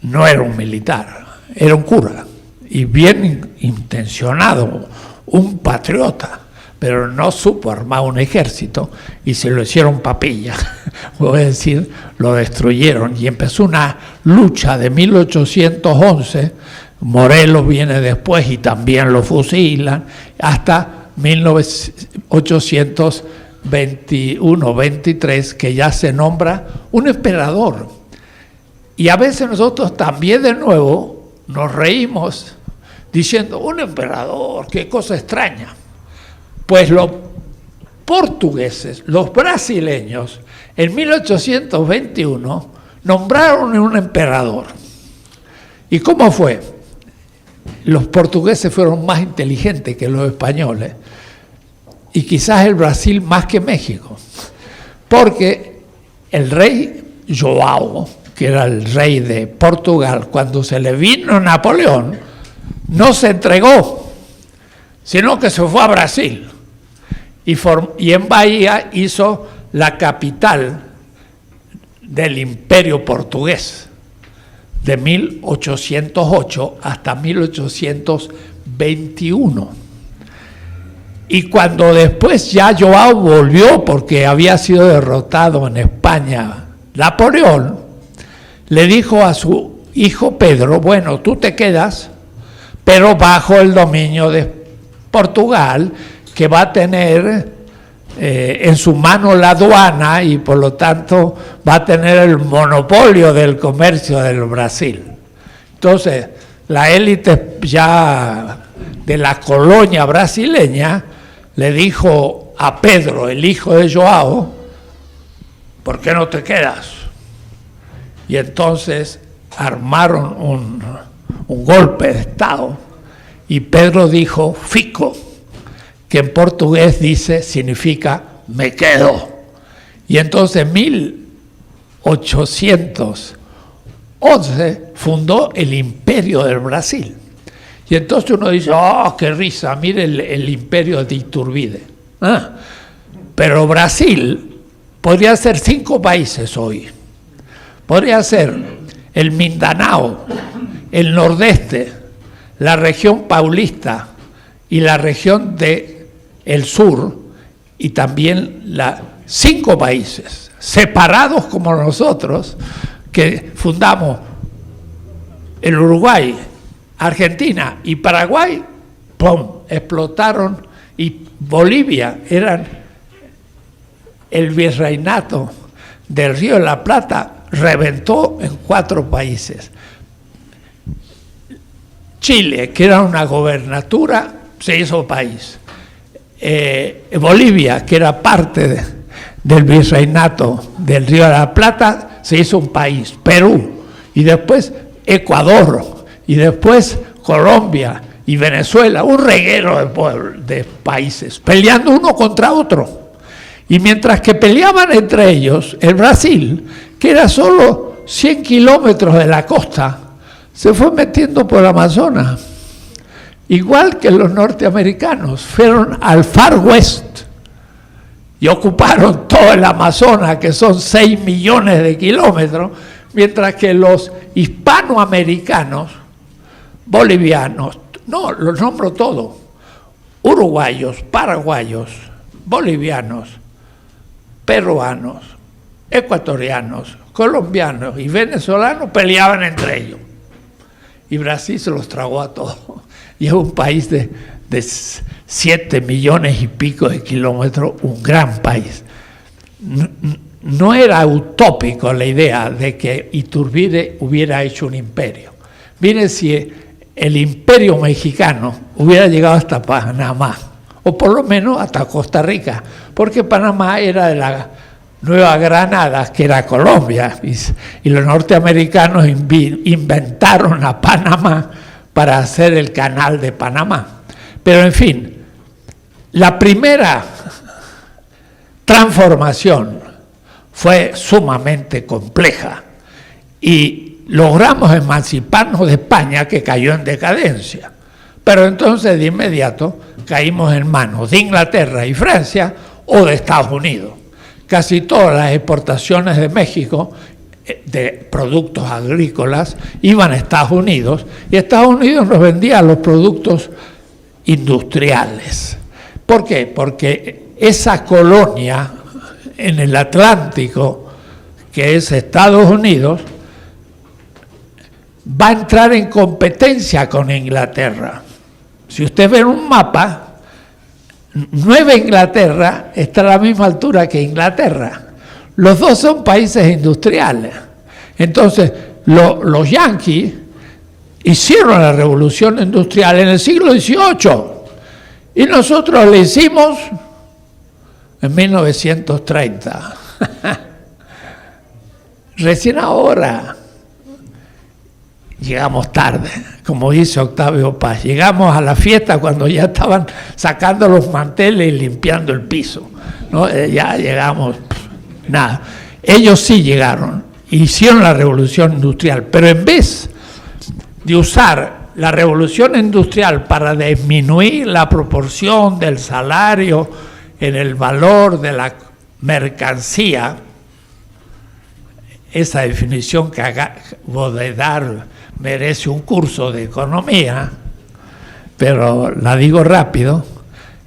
[SPEAKER 1] no era un militar, era un cura y bien intencionado, un patriota, pero no supo armar un ejército y se lo hicieron papilla, voy a decir, lo destruyeron y empezó una lucha de 1811, Morelos viene después y también lo fusilan, hasta 1821-23, que ya se nombra un emperador. Y a veces nosotros también de nuevo nos reímos diciendo, un emperador, qué cosa extraña. Pues los portugueses, los brasileños, en 1821 nombraron un emperador. ¿Y cómo fue? Los portugueses fueron más inteligentes que los españoles y quizás el Brasil más que México, porque el rey João, que era el rey de Portugal, cuando se le vino Napoleón, no se entregó, sino que se fue a Brasil. Y en Bahía hizo la capital del Imperio Portugués, de 1808 hasta 1821. Y cuando después ya João volvió, porque había sido derrotado en España Napoleón, le dijo a su hijo Pedro, bueno, tú te quedas, pero bajo el dominio de Portugal, que va a tener en su mano la aduana y por lo tanto va a tener el monopolio del comercio del Brasil. Entonces, la élite ya de la colonia brasileña le dijo a Pedro, el hijo de João, ¿por qué no te quedas? Y entonces armaron un golpe de Estado y Pedro dijo, fico, que en portugués significa me quedo. Y entonces en 1811 fundó el Imperio del Brasil. Y entonces uno dice, oh, qué risa, mire el imperio de Iturbide. Pero Brasil podría ser 5 países hoy. Podría ser el Mindanao, el nordeste, la región paulista y la región del sur, y también 5 países separados como nosotros, que fundamos el Uruguay, Argentina y Paraguay, ¡pum!, explotaron, y Bolivia eran el virreinato del Río de la Plata, reventó en 4 países. Chile, que era una gobernatura, se hizo país. Bolivia, que era parte del virreinato del Río de la Plata, se hizo un país. Perú, y después Ecuador, y después Colombia y Venezuela, un reguero de países, peleando uno contra otro. Y mientras que peleaban entre ellos, el Brasil, que era solo 100 kilómetros de la costa, se fue metiendo por Amazonas. Igual que los norteamericanos, fueron al Far West y ocuparon todo el Amazonas, que son 6 millones de kilómetros, mientras que los hispanoamericanos, bolivianos, no, los nombro todos, uruguayos, paraguayos, bolivianos, peruanos, ecuatorianos, colombianos y venezolanos peleaban entre ellos. Y Brasil se los tragó a todos. Y es un país de 7 millones y pico de kilómetros, un gran país. No era utópico la idea de que Iturbide hubiera hecho un imperio. Miren si el imperio mexicano hubiera llegado hasta Panamá, o por lo menos hasta Costa Rica, porque Panamá era de la Nueva Granada, que era Colombia, y los norteamericanos inventaron a Panamá para hacer el canal de Panamá. Pero en fin, la primera transformación fue sumamente compleja y logramos emanciparnos de España, que cayó en decadencia. Pero entonces de inmediato caímos en manos de Inglaterra y Francia o de Estados Unidos. Casi todas las exportaciones de México de productos agrícolas iban a Estados Unidos y Estados Unidos nos vendía los productos industriales. ¿Por qué? Porque esa colonia en el Atlántico, que es Estados Unidos, va a entrar en competencia con Inglaterra. Si usted ve un mapa, Nueva Inglaterra está a la misma altura que Inglaterra. Los dos son países industriales. Entonces, los yanquis hicieron la revolución industrial en el siglo XVIII y nosotros la hicimos en 1930. Recién ahora llegamos tarde, como dice Octavio Paz. Llegamos a la fiesta cuando ya estaban sacando los manteles y limpiando el piso, ¿no? Ya llegamos, nada. Ellos sí llegaron, hicieron la revolución industrial, pero en vez de usar la revolución industrial para disminuir la proporción del salario en el valor de la mercancía, esa definición que acabo de dar merece un curso de economía, pero la digo rápido.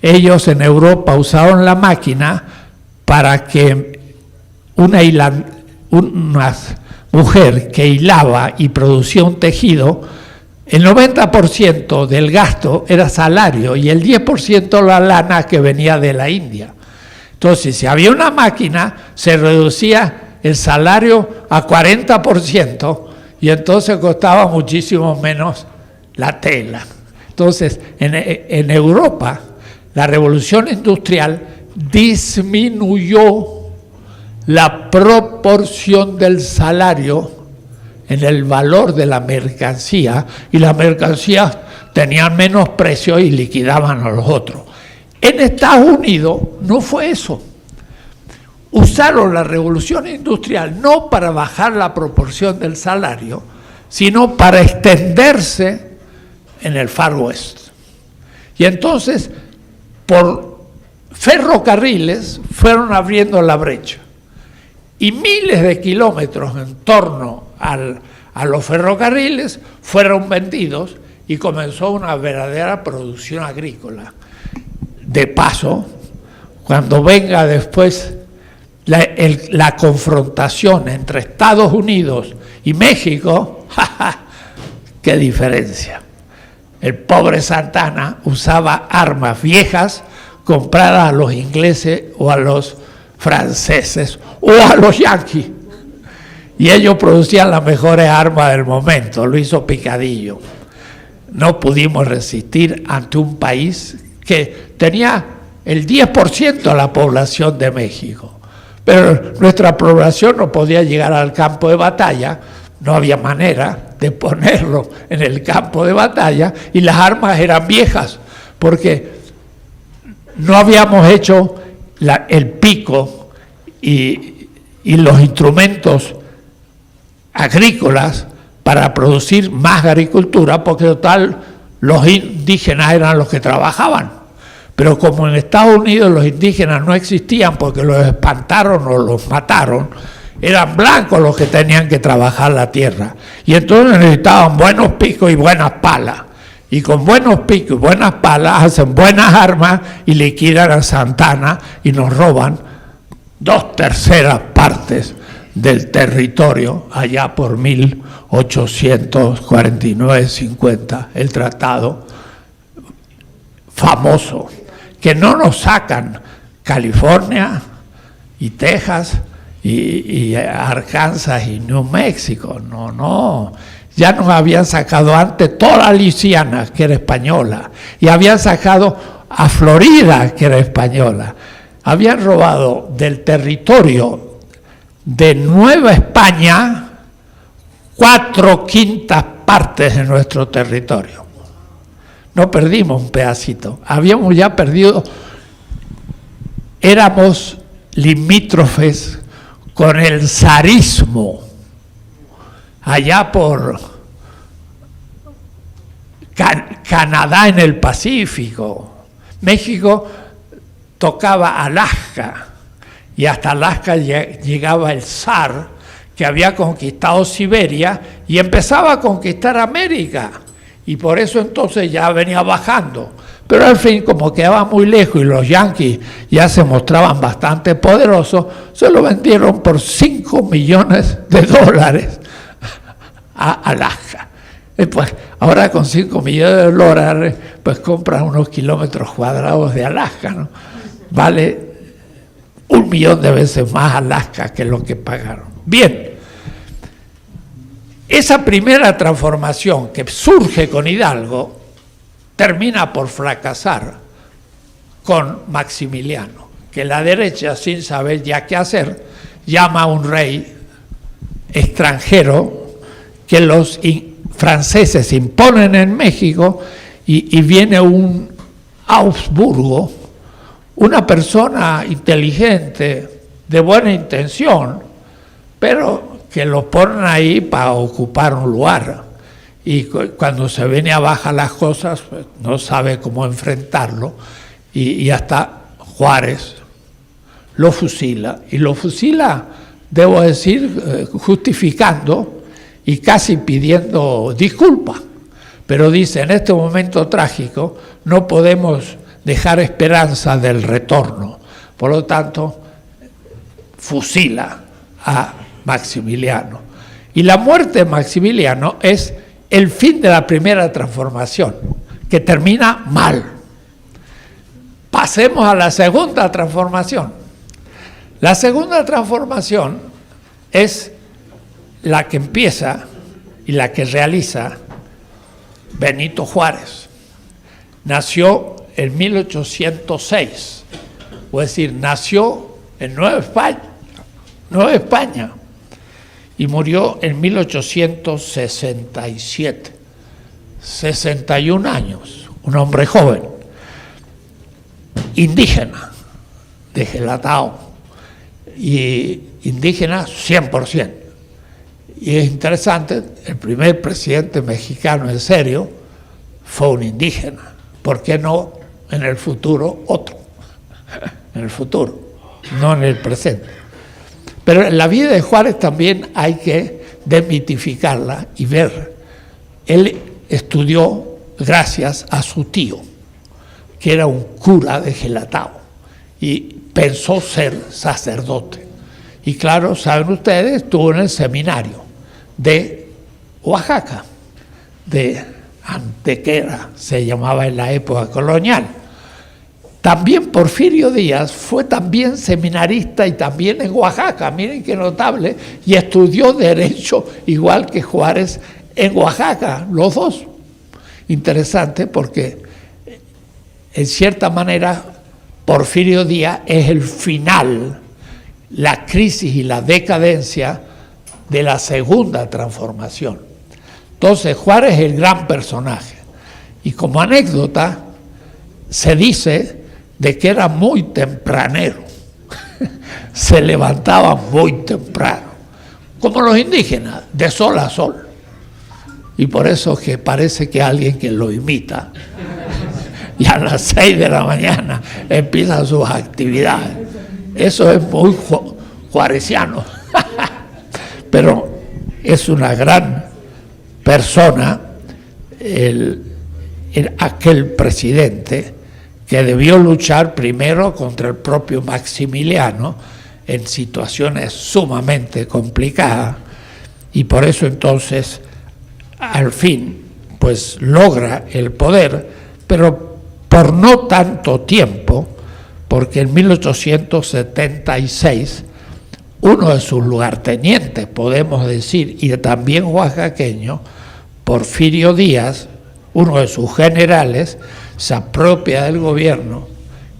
[SPEAKER 1] Ellos en Europa usaron la máquina para que una mujer que hilaba y producía un tejido, el 90% del gasto era salario y el 10% la lana que venía de la India. Entonces, si había una máquina, se reducía el salario a 40%, y entonces costaba muchísimo menos la tela. Entonces, en Europa, la revolución industrial disminuyó la proporción del salario en el valor de la mercancía, y las mercancías tenían menos precio y liquidaban a los otros. En Estados Unidos no fue eso. Usaron la revolución industrial no para bajar la proporción del salario, sino para extenderse en el Far West. Y entonces, por ferrocarriles, fueron abriendo la brecha. Y miles de kilómetros en torno a los ferrocarriles fueron vendidos y comenzó una verdadera producción agrícola. De paso, cuando venga después la confrontación entre Estados Unidos y México, ¡qué diferencia! El pobre Santana usaba armas viejas compradas a los ingleses o a los franceses o a los yanquis, y ellos producían las mejores armas del momento. Lo hizo Picadillo. No pudimos resistir ante un país que tenía el 10% de la población de México. Pero nuestra población no podía llegar al campo de batalla, no había manera de ponerlo en el campo de batalla, y las armas eran viejas, porque no habíamos hecho el pico y los instrumentos agrícolas para producir más agricultura, porque total los indígenas eran los que trabajaban. Pero como en Estados Unidos los indígenas no existían porque los espantaron o los mataron, eran blancos los que tenían que trabajar la tierra. Y entonces necesitaban buenos picos y buenas palas. Y con buenos picos y buenas palas hacen buenas armas y liquidan a Santana y nos roban 2/3 partes del territorio allá por 1849-50, el tratado famoso, que no nos sacan California y Texas y Arkansas y New México, no, ya nos habían sacado antes toda Luisiana, que era española, y habían sacado a Florida, que era española. Habían robado del territorio de Nueva España 4/5 partes de nuestro territorio. No perdimos un pedacito, habíamos ya perdido, éramos limítrofes con el zarismo, allá por Canadá en el Pacífico. México tocaba Alaska y hasta Alaska llegaba el zar que había conquistado Siberia y empezaba a conquistar América, y por eso entonces ya venía bajando. Pero al fin, como quedaba muy lejos y los yanquis ya se mostraban bastante poderosos, se lo vendieron por $5 millones a Alaska. Pues ahora con $5 millones, pues compran unos kilómetros cuadrados de Alaska, ¿no? Vale 1 millón de veces más Alaska que lo que pagaron. Bien, esa primera transformación que surge con Hidalgo termina por fracasar con Maximiliano, que la derecha, sin saber ya qué hacer, llama a un rey extranjero que los franceses imponen en México, y viene un Augsburgo, una persona inteligente, de buena intención, pero que lo ponen ahí para ocupar un lugar. Y cuando se viene abajo las cosas, pues, no sabe cómo enfrentarlo, y hasta Juárez lo fusila, y lo fusila, debo decir, justificando y casi pidiendo disculpas, pero dice: en este momento trágico no podemos dejar esperanza del retorno, por lo tanto fusila a Maximiliano. Y la muerte de Maximiliano es el fin de la primera transformación, que termina mal. Pasemos a la segunda transformación. La segunda transformación es la que empieza y la que realiza Benito Juárez. Nació en 1806, es decir, nació en Nueva España, y murió en 1867, 61 años, un hombre joven, indígena, de Gelatao, y indígena 100%. Y es interesante, el primer presidente mexicano en serio fue un indígena. ¿Por qué no en el futuro otro? En el futuro, no en el presente. Pero en la vida de Juárez también hay que desmitificarla y ver. Él estudió gracias a su tío, que era un cura de Gelatao, y pensó ser sacerdote. Y claro, saben ustedes, estuvo en el seminario de Oaxaca, de Antequera, se llamaba en la época colonial. También Porfirio Díaz fue también seminarista y también en Oaxaca, miren qué notable, y estudió Derecho igual que Juárez en Oaxaca, los dos. Interesante, porque en cierta manera Porfirio Díaz es el final, la crisis y la decadencia de la segunda transformación. Entonces Juárez es el gran personaje, y como anécdota se dice de que era muy tempranero, se levantaba muy temprano, como los indígenas, de sol a sol, y por eso que parece que alguien que lo imita, y a las 6 de la mañana empiezan sus actividades. Eso es muy juareciano, pero es una gran persona, aquel presidente, que debió luchar primero contra el propio Maximiliano en situaciones sumamente complicadas, y por eso entonces al fin pues logra el poder, pero por no tanto tiempo, porque en 1876 uno de sus lugartenientes, podemos decir, y también oaxaqueño, Porfirio Díaz, uno de sus generales, se apropia del gobierno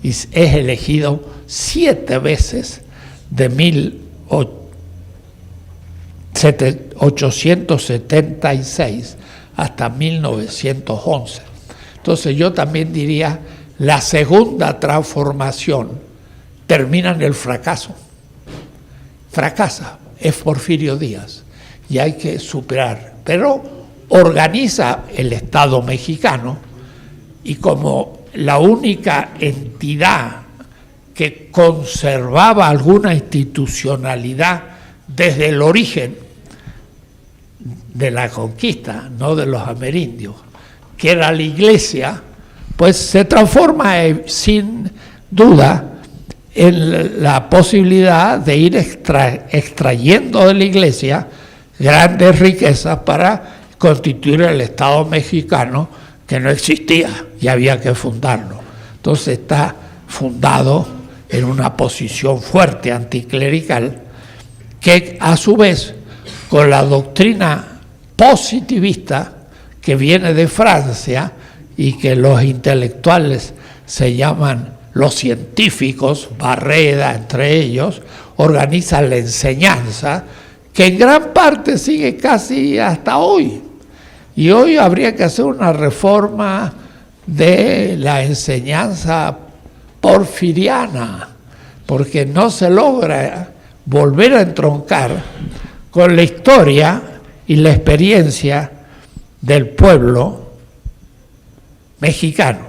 [SPEAKER 1] y es elegido 7 veces de 1876 hasta 1911. Entonces yo también diría la segunda transformación termina en el fracaso. Fracasa, es Porfirio Díaz y hay que superar. Pero organiza el Estado mexicano y como la única entidad que conservaba alguna institucionalidad desde el origen de la conquista, no de los amerindios, que era la Iglesia, pues se transforma sin duda en la posibilidad de ir extrayendo de la Iglesia grandes riquezas para constituir el Estado mexicano, que no existía y había que fundarlo. Entonces está fundado en una posición fuerte anticlerical que a su vez con la doctrina positivista que viene de Francia y que los intelectuales se llaman los científicos, Barreda entre ellos, organizan la enseñanza que en gran parte sigue casi hasta hoy. Y hoy habría que hacer una reforma de la enseñanza porfiriana, porque no se logra volver a entroncar con la historia y la experiencia del pueblo mexicano.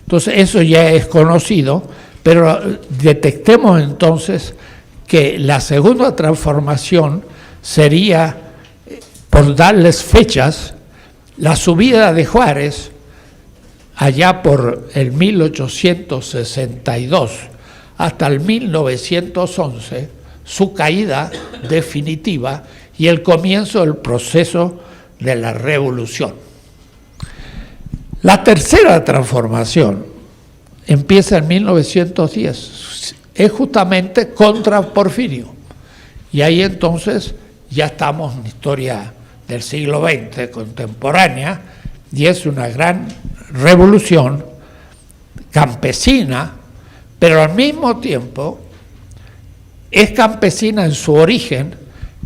[SPEAKER 1] Entonces eso ya es conocido, pero detectemos entonces que la segunda transformación sería, por darles fechas, la subida de Juárez allá por el 1862 hasta el 1911, su caída definitiva y el comienzo del proceso de la revolución. La tercera transformación empieza en 1910, es justamente contra Porfirio, y ahí entonces ya estamos en historia del siglo XX contemporánea, y es una gran revolución campesina, pero al mismo tiempo es campesina en su origen,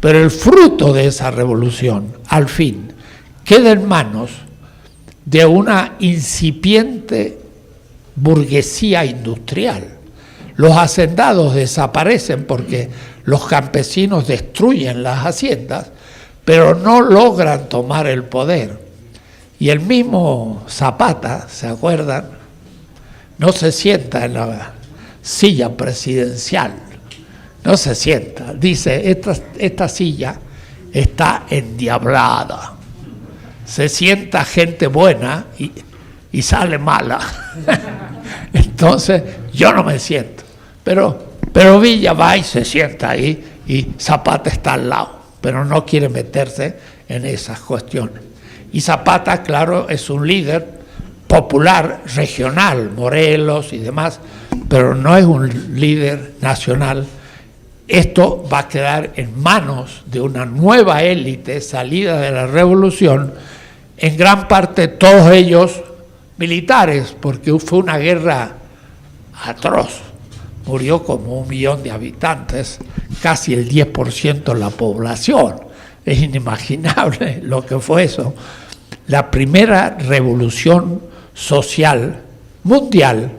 [SPEAKER 1] pero el fruto de esa revolución, al fin, queda en manos de una incipiente burguesía industrial. Los hacendados desaparecen porque los campesinos destruyen las haciendas, pero no logran tomar el poder. Y el mismo Zapata, ¿se acuerdan? No se sienta en la silla presidencial, no se sienta. Dice, esta silla está endiablada. Se sienta gente buena y sale mala. Entonces, yo no me siento. Pero Villa va y se sienta ahí y Zapata está al lado, pero no quiere meterse en esas cuestiones. Y Zapata, claro, es un líder popular, regional, Morelos y demás, pero no es un líder nacional. Esto va a quedar en manos de una nueva élite salida de la revolución, en gran parte todos ellos militares, porque fue una guerra atroz. Murió como 1 millón de habitantes, casi el 10% de la población. Es inimaginable lo que fue eso. La primera revolución social mundial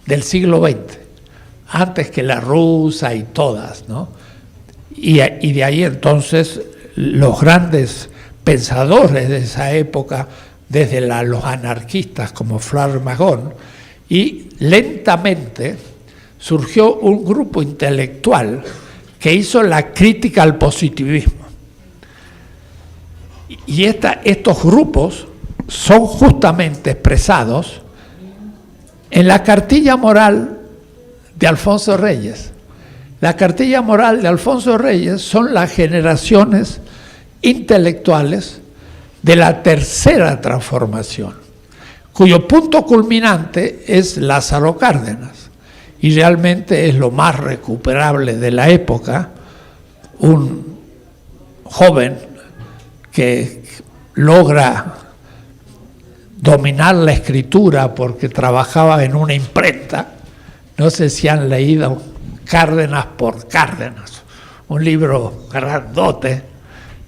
[SPEAKER 1] del siglo XX, antes que la rusa y todas, ¿no? Y de ahí entonces los grandes pensadores de esa época, desde los anarquistas como Flores Magón, y lentamente surgió un grupo intelectual que hizo la crítica al positivismo. Y estos grupos son justamente expresados en la cartilla moral de Alfonso Reyes. La cartilla moral de Alfonso Reyes son las generaciones intelectuales de la tercera transformación, cuyo punto culminante es Lázaro Cárdenas, y realmente es lo más recuperable de la época, un joven que logra dominar la escritura porque trabajaba en una imprenta. No sé si han leído Cárdenas por Cárdenas, un libro grandote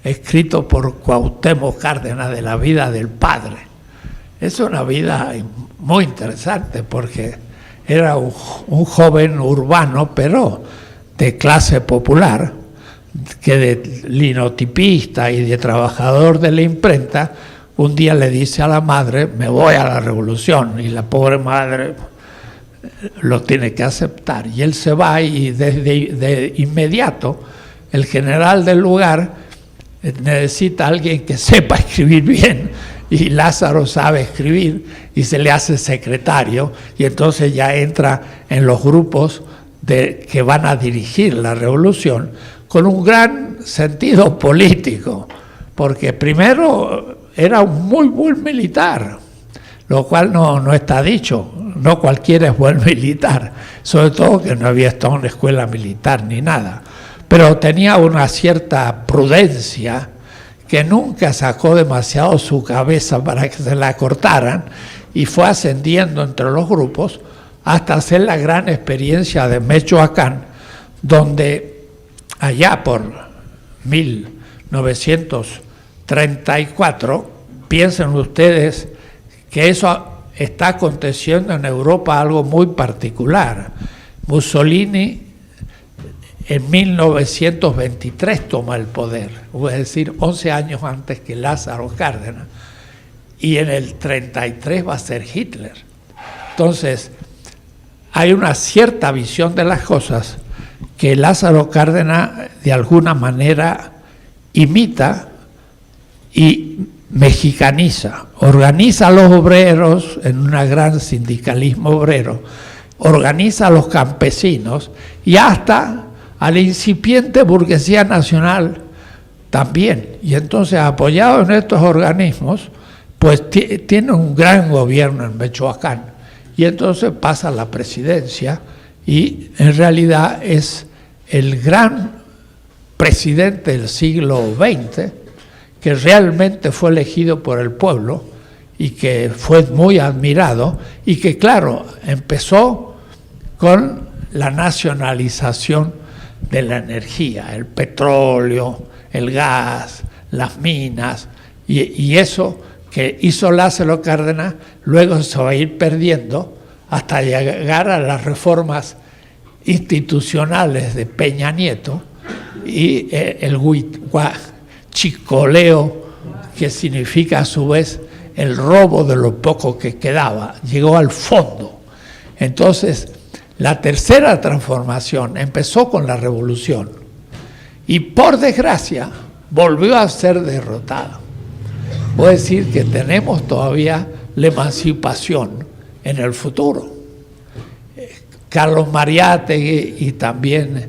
[SPEAKER 1] escrito por Cuauhtémoc Cárdenas de la vida del padre. Es una vida muy interesante porque era un joven urbano, pero de clase popular, que de linotipista y de trabajador de la imprenta, un día le dice a la madre, me voy a la revolución, y la pobre madre lo tiene que aceptar. Y él se va y de inmediato el general del lugar necesita a alguien que sepa escribir bien, y Lázaro sabe escribir y se le hace secretario, y entonces ya entra en los grupos que van a dirigir la revolución con un gran sentido político, porque primero era un muy buen militar, lo cual no está dicho, no cualquiera es buen militar, sobre todo que no había estado en una escuela militar ni nada, pero tenía una cierta prudencia que nunca sacó demasiado su cabeza para que se la cortaran, y fue ascendiendo entre los grupos hasta hacer la gran experiencia de Michoacán, donde allá por 1934, piensen ustedes que eso está aconteciendo en Europa, algo muy particular. Mussolini en 1923 toma el poder, es decir, 11 años antes que Lázaro Cárdenas, y en el 33 va a ser Hitler. Entonces, hay una cierta visión de las cosas que Lázaro Cárdenas de alguna manera imita y mexicaniza, organiza a los obreros en un gran sindicalismo obrero, organiza a los campesinos y hasta a la incipiente burguesía nacional también. Y entonces, apoyado en estos organismos, pues tiene un gran gobierno en Michoacán, y entonces pasa a la presidencia, y en realidad es el gran presidente del siglo XX, que realmente fue elegido por el pueblo y que fue muy admirado, y que claro, empezó con la nacionalización de la energía, el petróleo, el gas, las minas, y eso que hizo Lázaro Cárdenas, luego se va a ir perdiendo hasta llegar a las reformas institucionales de Peña Nieto y el huachicoleo, que significa a su vez el robo de lo poco que quedaba, llegó al fondo. Entonces, la tercera transformación empezó con la revolución y por desgracia volvió a ser derrotada. Puedo decir que tenemos todavía la emancipación en el futuro. Carlos Mariátegui y también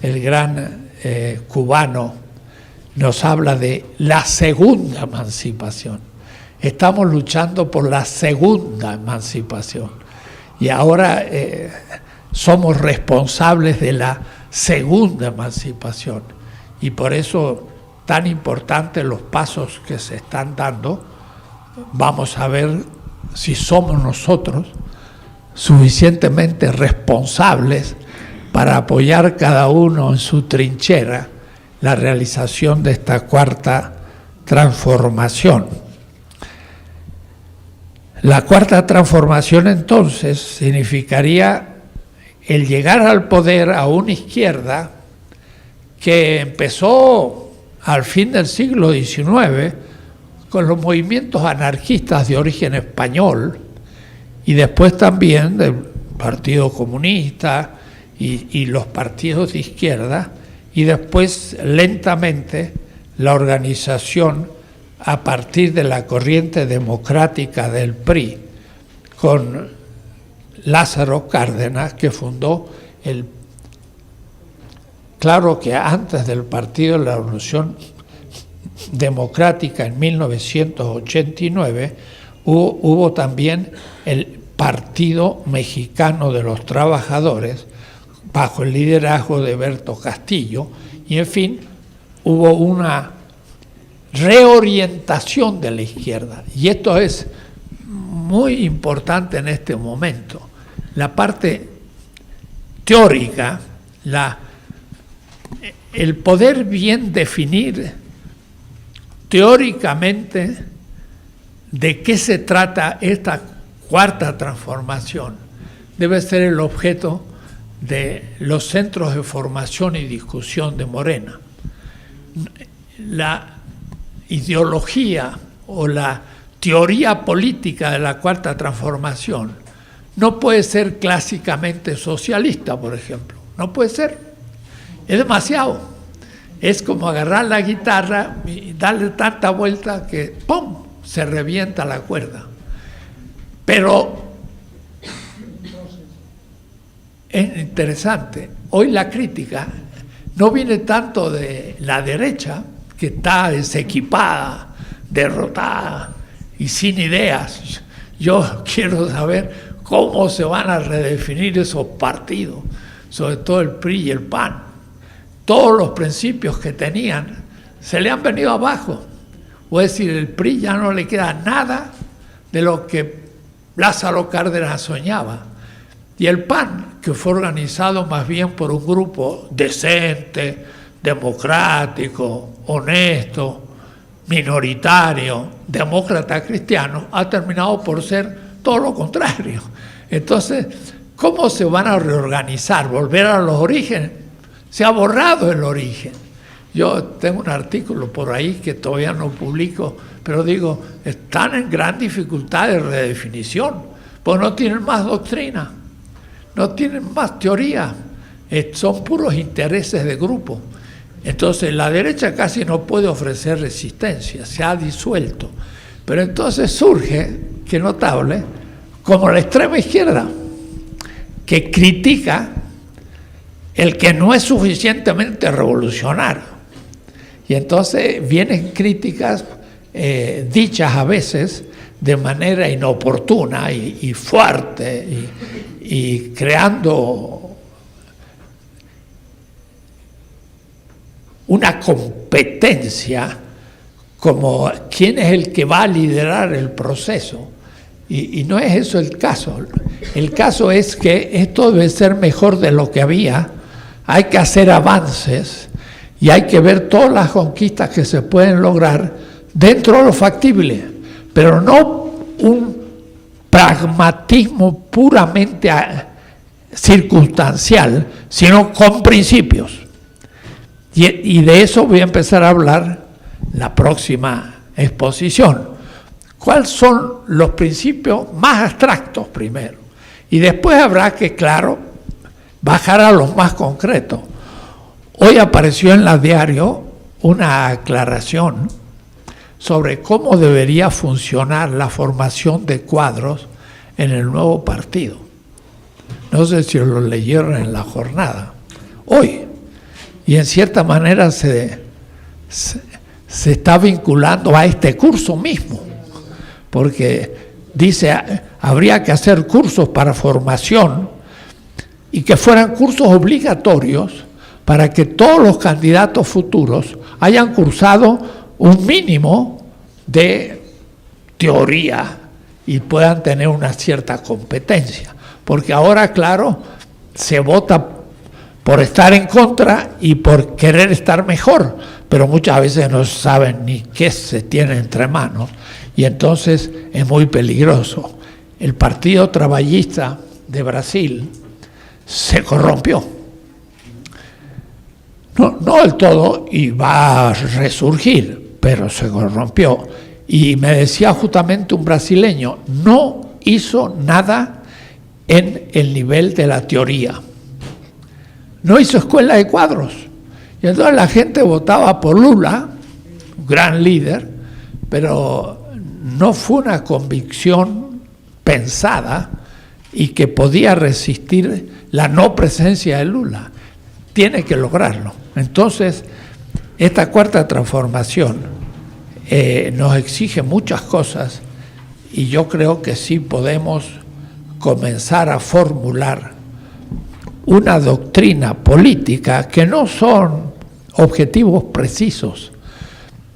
[SPEAKER 1] el gran cubano nos habla de la segunda emancipación. Estamos luchando por la segunda emancipación y ahora somos responsables de la segunda emancipación, y por eso tan importantes los pasos que se están dando. Vamos a ver si somos nosotros suficientemente responsables para apoyar cada uno en su trinchera la realización de esta cuarta transformación. La cuarta transformación entonces significaría el llegar al poder a una izquierda que empezó al fin del siglo XIX con los movimientos anarquistas de origen español, y después también del Partido Comunista y los partidos de izquierda, y después lentamente la organización a partir de la corriente democrática del PRI, con Lázaro Cárdenas, que fundó el... Claro que antes del Partido de la Revolución Democrática en 1989 hubo también el Partido Mexicano de los Trabajadores bajo el liderazgo de Berto Castillo, y en fin, hubo una reorientación de la izquierda, y esto es muy importante en este momento. La parte teórica, el poder bien definir teóricamente de qué se trata esta cuarta transformación, debe ser el objeto de los centros de formación y discusión de Morena. La ideología o la teoría política de la Cuarta Transformación no puede ser clásicamente socialista, por ejemplo. No puede ser. Es demasiado. Es como agarrar la guitarra y darle tanta vuelta que ¡pum!, se revienta la cuerda. Pero es interesante. Hoy la crítica no viene tanto de la derecha, que está desequipada, derrotada y sin ideas. Yo quiero saber cómo se van a redefinir esos partidos, sobre todo el PRI y el PAN. Todos los principios que tenían se le han venido abajo. O es decir, el PRI ya no le queda nada de lo que Lázaro Cárdenas soñaba. Y el PAN, que fue organizado más bien por un grupo decente, democrático, honesto, minoritario, demócrata cristiano, ha terminado por ser todo lo contrario. Entonces, ¿cómo se van a reorganizar? ¿Volver a los orígenes? Se ha borrado el origen. Yo tengo un artículo por ahí que todavía no publico, pero digo, están en gran dificultad de redefinición, pues no tienen más doctrina, no tienen más teoría, son puros intereses de grupo. Entonces la derecha casi no puede ofrecer resistencia, se ha disuelto. Pero entonces surge, que notable, como la extrema izquierda, que critica el que no es suficientemente revolucionario. Y entonces vienen críticas dichas a veces de manera inoportuna y fuerte y creando una competencia como quién es el que va a liderar el proceso. Y no es eso el caso. El caso es que esto debe ser mejor de lo que había, hay que hacer avances y hay que ver todas las conquistas que se pueden lograr dentro de lo factible, pero no un pragmatismo puramente circunstancial, sino con principios. Y de eso voy a empezar a hablar la próxima exposición. ¿Cuáles son los principios más abstractos primero? Y después habrá que, claro, bajar a los más concretos. Hoy apareció en la diario una aclaración sobre cómo debería funcionar la formación de cuadros en el nuevo partido. No sé si lo leyeron en la jornada. Hoy. Y en cierta manera se está vinculando a este curso mismo, porque dice, habría que hacer cursos para formación y que fueran cursos obligatorios para que todos los candidatos futuros hayan cursado un mínimo de teoría y puedan tener una cierta competencia. Porque ahora, claro, se vota por estar en contra y por querer estar mejor, pero muchas veces no saben ni qué se tiene entre manos y entonces es muy peligroso. El Partido Trabajista de Brasil se corrompió. No del todo, y va a resurgir, pero se corrompió. Y me decía justamente un brasileño, no hizo nada en el nivel de la teoría. No hizo escuela de cuadros. Y entonces la gente votaba por Lula, un gran líder, pero no fue una convicción pensada y que podía resistir la no presencia de Lula. Tiene que lograrlo. Entonces, esta cuarta transformación nos exige muchas cosas y yo creo que sí podemos comenzar a formular una doctrina política que no son objetivos precisos,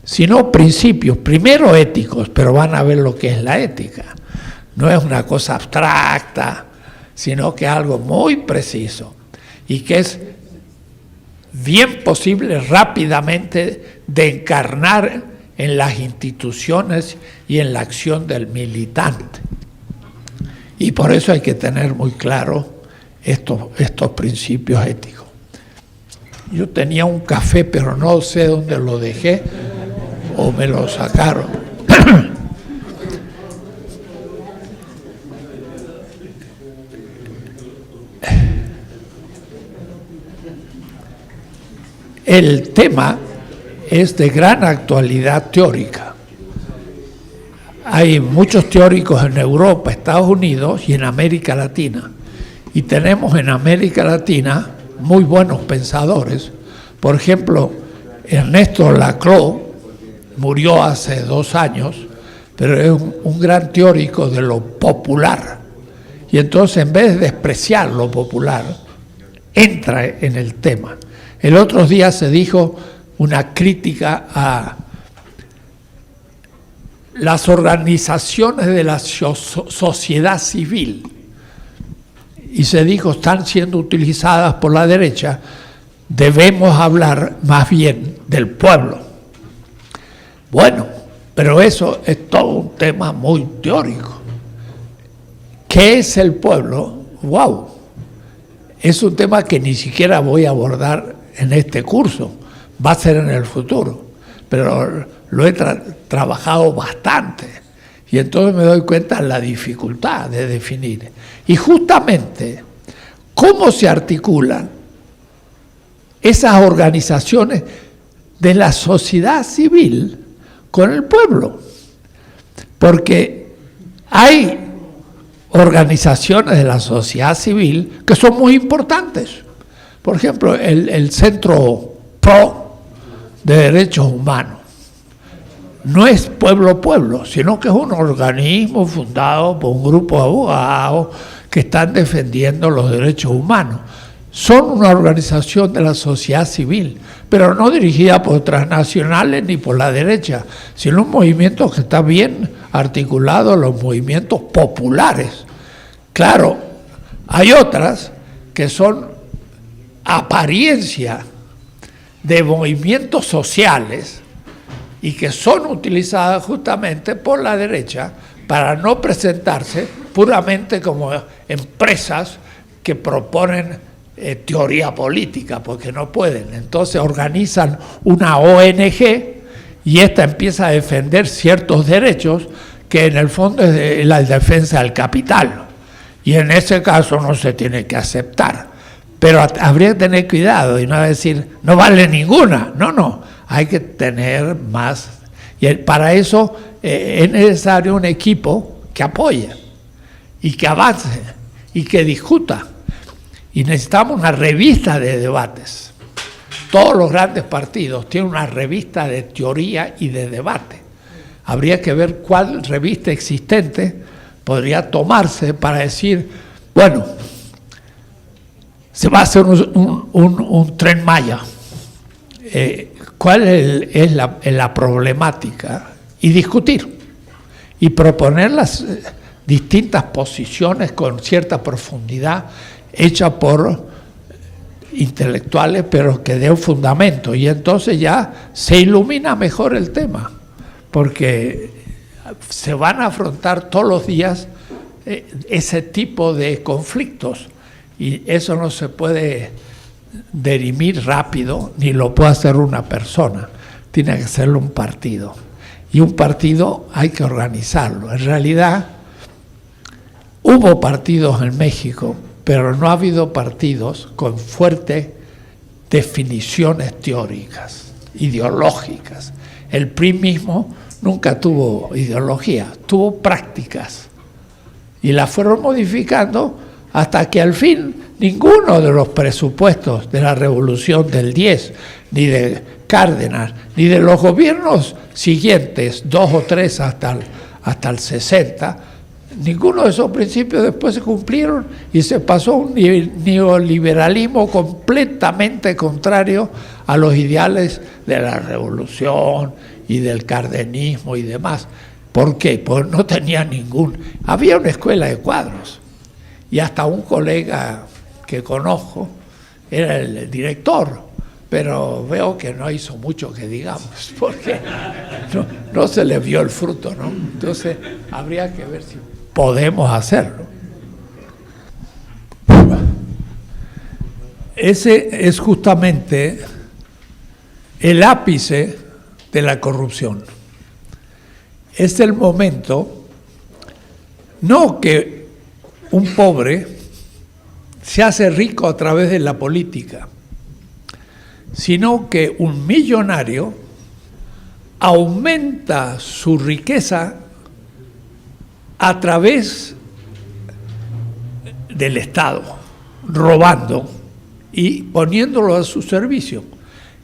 [SPEAKER 1] sino principios, primero éticos, pero van a ver lo que es la ética. No es una cosa abstracta, sino que es algo muy preciso y que es bien posible rápidamente de encarnar en las instituciones y en la acción del militante. Y por eso hay que tener muy claro estos principios éticos. Yo tenía un café, pero no sé dónde lo dejé o me lo sacaron. El tema es de gran actualidad teórica. Hay muchos teóricos en Europa, Estados Unidos y en América Latina. Y tenemos en América Latina muy buenos pensadores. Por ejemplo, Ernesto Laclau murió hace 2 años, pero es un gran teórico de lo popular. Y entonces, en vez de despreciar lo popular, entra en el tema. El otro día se dijo una crítica a las organizaciones de la sociedad civil, y se dijo están siendo utilizadas por la derecha, debemos hablar más bien del pueblo. Bueno, pero eso es todo un tema muy teórico. ¿Qué es el pueblo? ¡Wow! Es un tema que ni siquiera voy a abordar en este curso, va a ser en el futuro, pero lo he trabajado bastante y entonces me doy cuenta de la dificultad de definir. Y justamente, ¿cómo se articulan esas organizaciones de la sociedad civil con el pueblo? Porque hay organizaciones de la sociedad civil que son muy importantes. Por ejemplo, el Centro Pro de Derechos Humanos no es pueblo, sino que es un organismo fundado por un grupo de abogados que están defendiendo los derechos humanos. Son una organización de la sociedad civil, pero no dirigida por transnacionales ni por la derecha, sino un movimiento que está bien articulado en los movimientos populares. Claro, hay otras que son apariencia de movimientos sociales y que son utilizadas justamente por la derecha para no presentarse puramente como empresas que proponen teoría política, porque no pueden. Entonces organizan una ONG y esta empieza a defender ciertos derechos que en el fondo es la defensa del capital. Y en ese caso no se tiene que aceptar. Pero habría que tener cuidado y no decir, no vale ninguna. No, hay que tener más. Y para eso es necesario un equipo que apoye y que avance y que discuta. Y necesitamos una revista de debates. Todos los grandes partidos tienen una revista de teoría y de debate. Habría que ver cuál revista existente podría tomarse para decir, bueno, se va a hacer un Tren Maya. ¿Cuál es la problemática? Y discutir. Y proponer las distintas posiciones con cierta profundidad, hecha por intelectuales, pero que dé un fundamento. Y entonces ya se ilumina mejor el tema, porque se van a afrontar todos los días ese tipo de conflictos. Y eso no se puede dirimir rápido, ni lo puede hacer una persona. Tiene que hacerlo un partido. Y un partido hay que organizarlo. En realidad, hubo partidos en México, pero no ha habido partidos con fuertes definiciones teóricas, ideológicas. El PRI mismo nunca tuvo ideología, tuvo prácticas. Y las fueron modificando hasta que al fin ninguno de los presupuestos de la Revolución del 10, ni de Cárdenas, ni de los gobiernos siguientes, 2 o 3 hasta el 60, ninguno de esos principios después se cumplieron y se pasó a un neoliberalismo completamente contrario a los ideales de la Revolución y del cardenismo y demás. ¿Por qué? Pues no tenía había una escuela de cuadros y hasta un colega que conozco era el director, pero veo que no hizo mucho que digamos, porque no se le vio el fruto, ¿no? Entonces habría que ver si podemos hacerlo. ese es justamente el ápice de la corrupción. Es el momento, no que un pobre se hace rico a través de la política, sino que un millonario aumenta su riqueza a través del Estado, robando y poniéndolo a su servicio.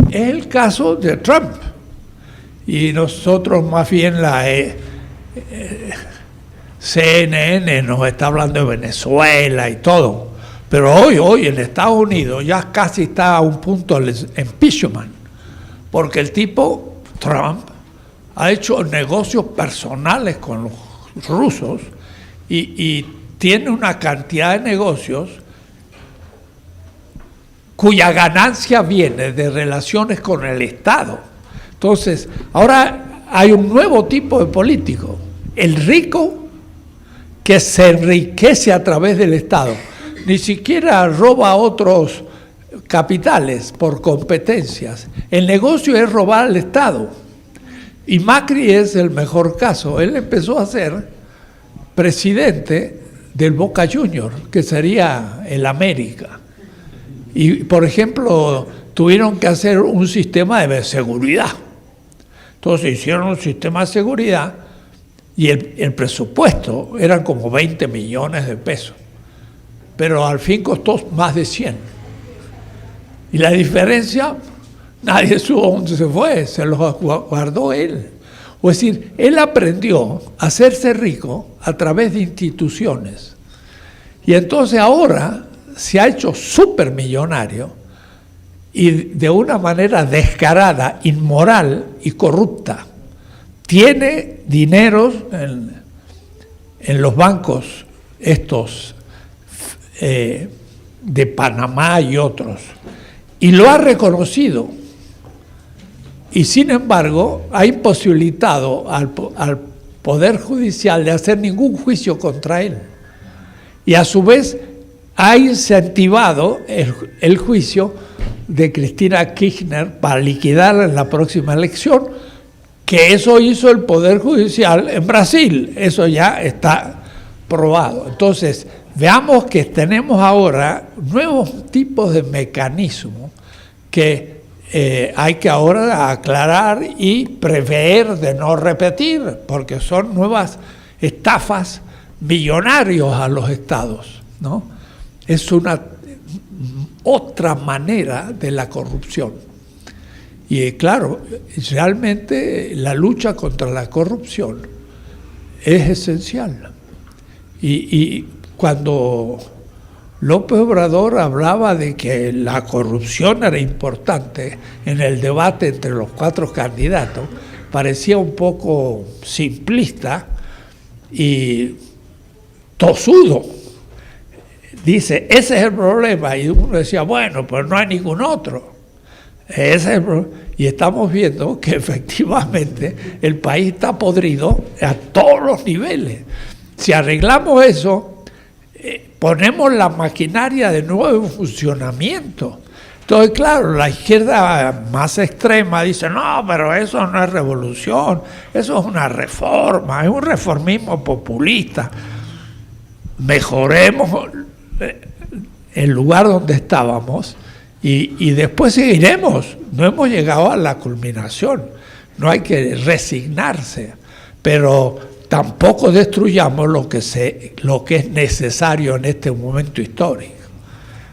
[SPEAKER 1] Es el caso de Trump. Y nosotros más bien la CNN nos está hablando de Venezuela y todo. Pero hoy en Estados Unidos ya casi está a un punto del impeachment, porque el tipo, Trump, ha hecho negocios personales con los rusos y tiene una cantidad de negocios cuya ganancia viene de relaciones con el Estado. Entonces, ahora hay un nuevo tipo de político, el rico que se enriquece a través del Estado. Ni siquiera roba a otros capitales por competencias. El negocio es robar al Estado. Y Macri es el mejor caso. Él empezó a ser presidente del Boca Juniors, que sería el América. Y, por ejemplo, tuvieron que hacer un sistema de seguridad. Entonces hicieron un sistema de seguridad y el presupuesto eran como 20 millones de pesos. Pero al fin costó más de 100. Y la diferencia, nadie supo dónde se fue, se los guardó él. O es decir, él aprendió a hacerse rico a través de instituciones. Y entonces ahora se ha hecho supermillonario y de una manera descarada, inmoral y corrupta. Tiene dineros en los bancos estos de Panamá y otros, y lo ha reconocido, y sin embargo ha imposibilitado al Poder Judicial de hacer ningún juicio contra él, y a su vez ha incentivado el juicio de Cristina Kirchner para liquidarla en la próxima elección, que eso hizo el Poder Judicial en Brasil, eso ya está probado. Entonces, veamos que tenemos ahora nuevos tipos de mecanismos que hay que ahora aclarar y prever de no repetir, porque son nuevas estafas millonarios a los estados, ¿no? Es una otra manera de la corrupción. Y claro, realmente la lucha contra la corrupción es esencial. Y cuando López Obrador hablaba de que la corrupción era importante en el debate entre los 4 candidatos, parecía un poco simplista y tosudo. Dice, ese es el problema. Y uno decía, bueno, pues no hay ningún otro. Ese es el problema. Y estamos viendo que efectivamente el país está podrido a todos los niveles. Si arreglamos eso, ponemos la maquinaria de nuevo en funcionamiento. Entonces, claro, la izquierda más extrema dice, no, pero eso no es revolución, eso es una reforma, es un reformismo populista. Mejoremos el lugar donde estábamos y después seguiremos. No hemos llegado a la culminación, no hay que resignarse, pero tampoco destruyamos lo que es necesario en este momento histórico.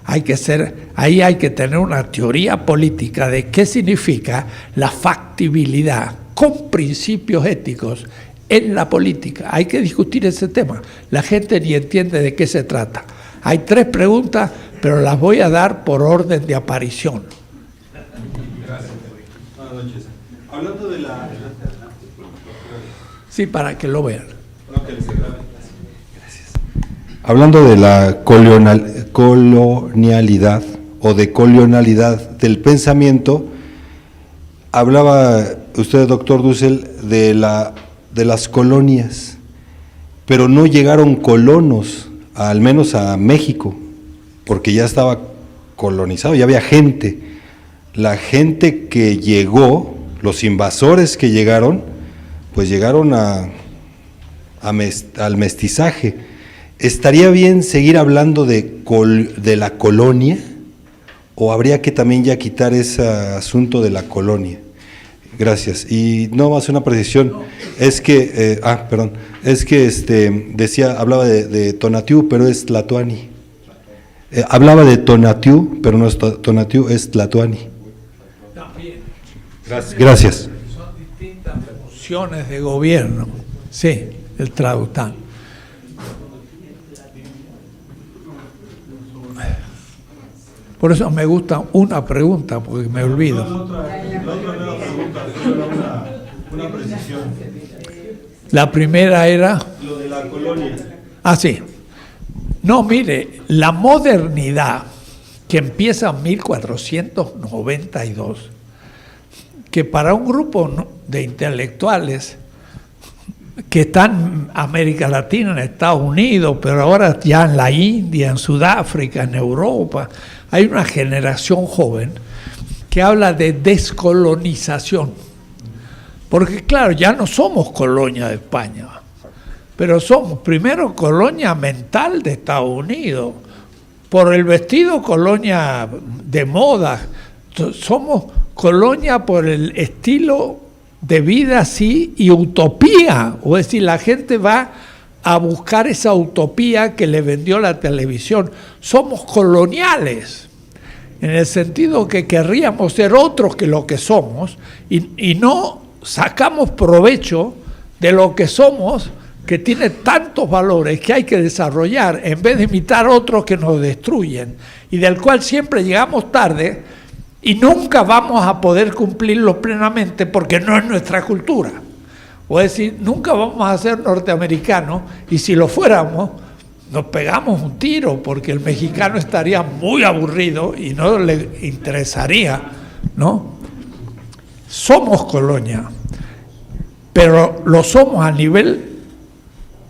[SPEAKER 1] Ahí hay que tener una teoría política de qué significa la factibilidad con principios éticos en la política. Hay que discutir ese tema. La gente ni entiende de qué se trata. Hay 3 preguntas, pero las voy a dar por orden de aparición.
[SPEAKER 2] Gracias. Buenas noches. Hablando de la...
[SPEAKER 1] Sí, para que lo vean.
[SPEAKER 2] No, que les grabe.
[SPEAKER 3] Gracias. Hablando de la colonialidad o de colonialidad del pensamiento, hablaba usted, doctor Dussel, de las colonias, pero no llegaron colonos, al menos a México, porque ya estaba colonizado, ya había gente. La gente que llegó, los invasores que llegaron, pues llegaron al mestizaje. ¿Estaría bien seguir hablando de la colonia? ¿O habría que también ya quitar ese asunto de la colonia? Gracias. Y no más una precisión, es que, hablaba de Tonatiuh, pero es Tlatoani. Hablaba de Tonatiuh, pero no es Tonatiuh, es Tlatoani. Gracias.
[SPEAKER 1] Son distintas funciones de gobierno. Sí, el traductor. Por eso me gusta una pregunta, porque me olvido.
[SPEAKER 2] La otra nueva pregunta, solo una precisión.
[SPEAKER 1] La primera era...
[SPEAKER 2] Lo de la colonia.
[SPEAKER 1] Ah, sí. No, mire, la modernidad que empieza en 1492, que para un grupo de intelectuales que están en América Latina, en Estados Unidos, pero ahora ya en la India, en Sudáfrica, en Europa, hay una generación joven que habla de descolonización. Porque claro, ya no somos colonia de España, pero somos primero colonia mental de Estados Unidos, por el vestido colonia de moda, somos colonia por el estilo de vida así y utopía, o es decir, la gente va a buscar esa utopía que le vendió la televisión. Somos coloniales, en el sentido que querríamos ser otros que lo que somos y no sacamos provecho de lo que somos, que tiene tantos valores que hay que desarrollar en vez de imitar otros que nos destruyen y del cual siempre llegamos tarde y nunca vamos a poder cumplirlo plenamente porque no es nuestra cultura. O es decir, nunca vamos a ser norteamericanos y si lo fuéramos nos pegamos un tiro porque el mexicano estaría muy aburrido y no le interesaría, ¿no? Somos colonia, pero lo somos a nivel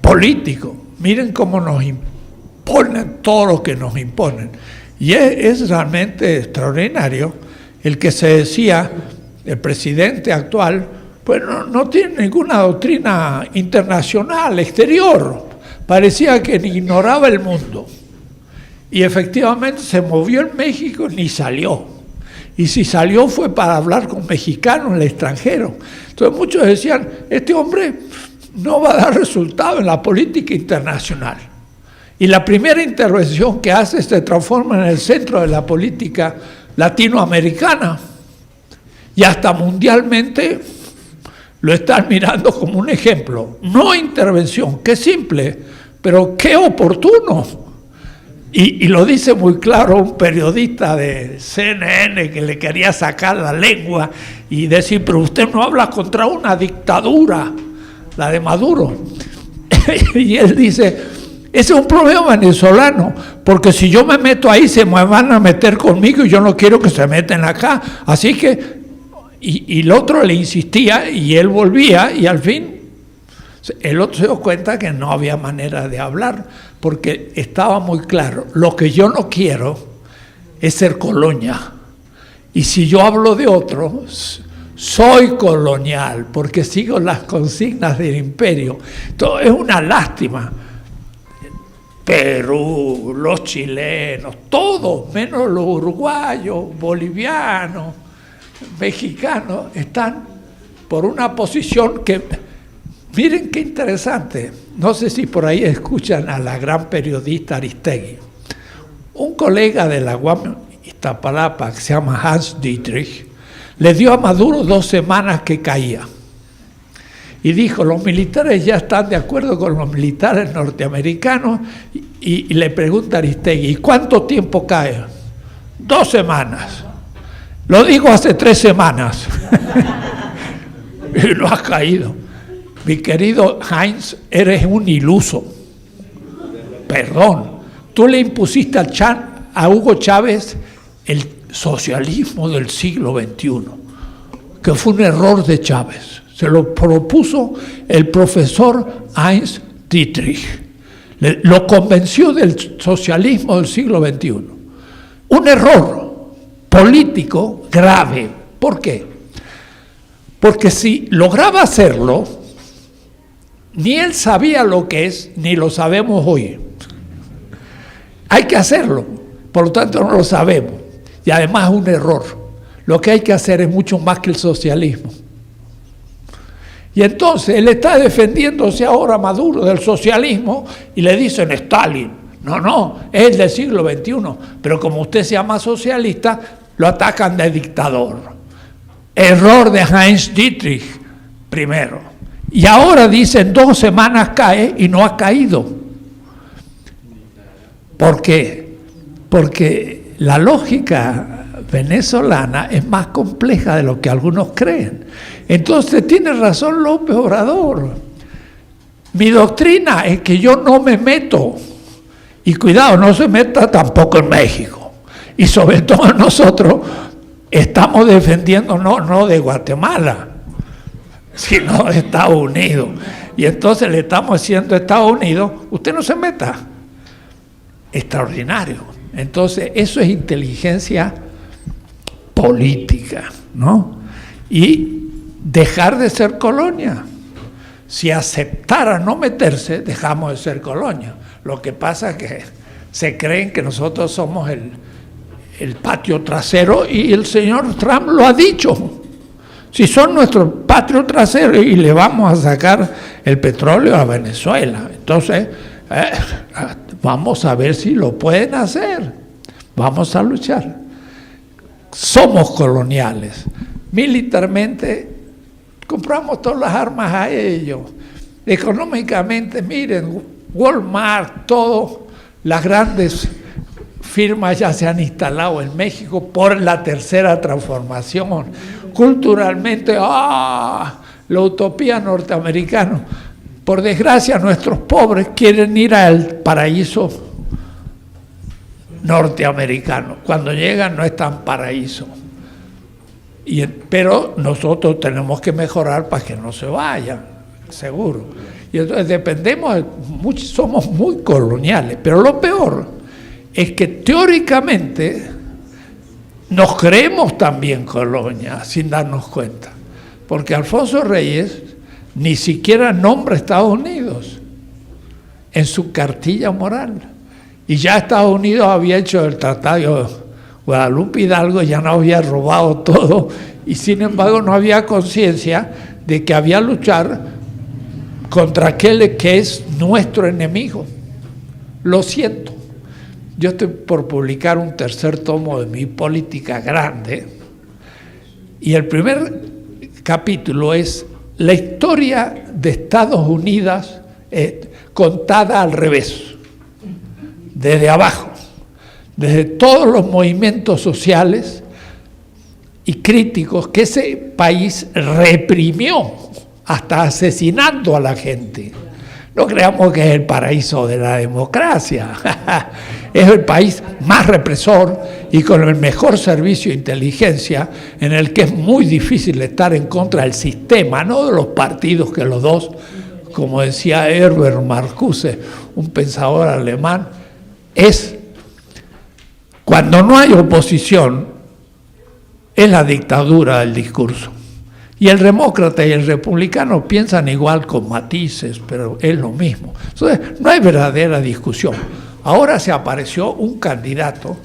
[SPEAKER 1] político. Miren cómo nos imponen todo lo que nos imponen. Y es realmente extraordinario el que se decía, el presidente actual, pues no tiene ninguna doctrina internacional, exterior. Parecía que ignoraba el mundo. Y efectivamente se movió en México ni salió. Y si salió fue para hablar con mexicanos en el extranjero. Entonces muchos decían, este hombre no va a dar resultado en la política internacional. Y la primera intervención que hace se transforma en el centro de la política latinoamericana. Y hasta mundialmente lo están mirando como un ejemplo. No intervención, qué simple, pero qué oportuno. Y lo dice muy claro un periodista de CNN que le quería sacar la lengua y decir, pero usted no habla contra una dictadura, la de Maduro. Y él dice, ese es un problema venezolano, porque si yo me meto ahí se me van a meter conmigo y yo no quiero que se metan acá. Así que, y el otro le insistía y él volvía y al fin el otro se dio cuenta que no había manera de hablar, porque estaba muy claro, lo que yo no quiero es ser colonia. Y si yo hablo de otros, soy colonial, porque sigo las consignas del imperio. Entonces es una lástima. Perú, los chilenos, todos, menos los uruguayos, bolivianos, mexicanos, están por una posición que... Miren qué interesante, no sé si por ahí escuchan a la gran periodista Aristegui. Un colega de la UAM Iztapalapa, que se llama Hans Dietrich, le dio a Maduro 2 semanas que caía. Y dijo, los militares ya están de acuerdo con los militares norteamericanos, y le pregunta a Aristegui, ¿y cuánto tiempo cae? 2 semanas. Lo digo hace 3 semanas. Y no ha caído. Mi querido Heinz, eres un iluso. Perdón. Tú le impusiste a Hugo Chávez el socialismo del siglo XXI, que fue un error de Chávez. Se lo propuso el profesor Heinz Dietrich. Lo convenció del socialismo del siglo XXI. un error político grave. ¿Por qué? Porque si lograba hacerlo, ni él sabía lo que es, ni lo sabemos hoy. Hay que hacerlo, por lo tanto no lo sabemos. Y además es un error. Lo que hay que hacer es mucho más que el socialismo. Y entonces él está defendiéndose ahora Maduro del socialismo y le dicen Stalin. No, es el del siglo XXI. Pero como usted se llama socialista, lo atacan de dictador. Error de Heinz Dietrich primero. Y ahora dicen 2 semanas cae y no ha caído. ¿Por qué? Porque la lógica venezolana es más compleja de lo que algunos creen. Entonces tiene razón López Obrador. Mi doctrina es que yo no me meto, y cuidado, no se meta tampoco en México. Y sobre todo nosotros estamos defendiendo no de Guatemala, sino de Estados Unidos. Y entonces le estamos diciendo a Estados Unidos, usted no se meta. Extraordinario. Entonces eso es inteligencia política, ¿no? Y dejar de ser colonia. Si aceptara no meterse, dejamos de ser colonia. Lo que pasa es que se creen que nosotros somos el patio trasero, y el señor Trump lo ha dicho. Si son nuestro patio trasero y le vamos a sacar el petróleo a Venezuela, entonces vamos a ver si lo pueden hacer. Vamos a luchar. Somos coloniales. Militarmente compramos todas las armas a ellos. Económicamente, miren, Walmart, todas las grandes firmas ya se han instalado en México por la tercera transformación. Culturalmente, la utopía norteamericana. Por desgracia, nuestros pobres quieren ir al paraíso norteamericano. Cuando llegan no es tan paraíso. Pero nosotros tenemos que mejorar para que no se vayan, seguro. Y entonces dependemos, somos muy coloniales. Pero lo peor es que teóricamente nos creemos también colonia sin darnos cuenta. Porque Alfonso Reyes ni siquiera nombra a Estados Unidos en su cartilla moral. Y ya Estados Unidos había hecho el tratado de Guadalupe Hidalgo, ya no había robado todo, y sin embargo no había conciencia de que había que luchar contra aquel que es nuestro enemigo. Lo siento. Yo estoy por publicar un 3er tomo de mi política grande, y el primer capítulo es la historia de Estados Unidos contada al revés, desde abajo, desde todos los movimientos sociales y críticos que ese país reprimió, hasta asesinando a la gente. No creamos que es el paraíso de la democracia. Es el país más represor y con el mejor servicio de inteligencia, en el que es muy difícil estar en contra del sistema, no de los partidos, que los dos, como decía Herbert Marcuse, un pensador alemán, es cuando no hay oposición, es la dictadura del discurso. Y el demócrata y el republicano piensan igual, con matices, pero es lo mismo. Entonces, no hay verdadera discusión. Ahora se apareció un candidato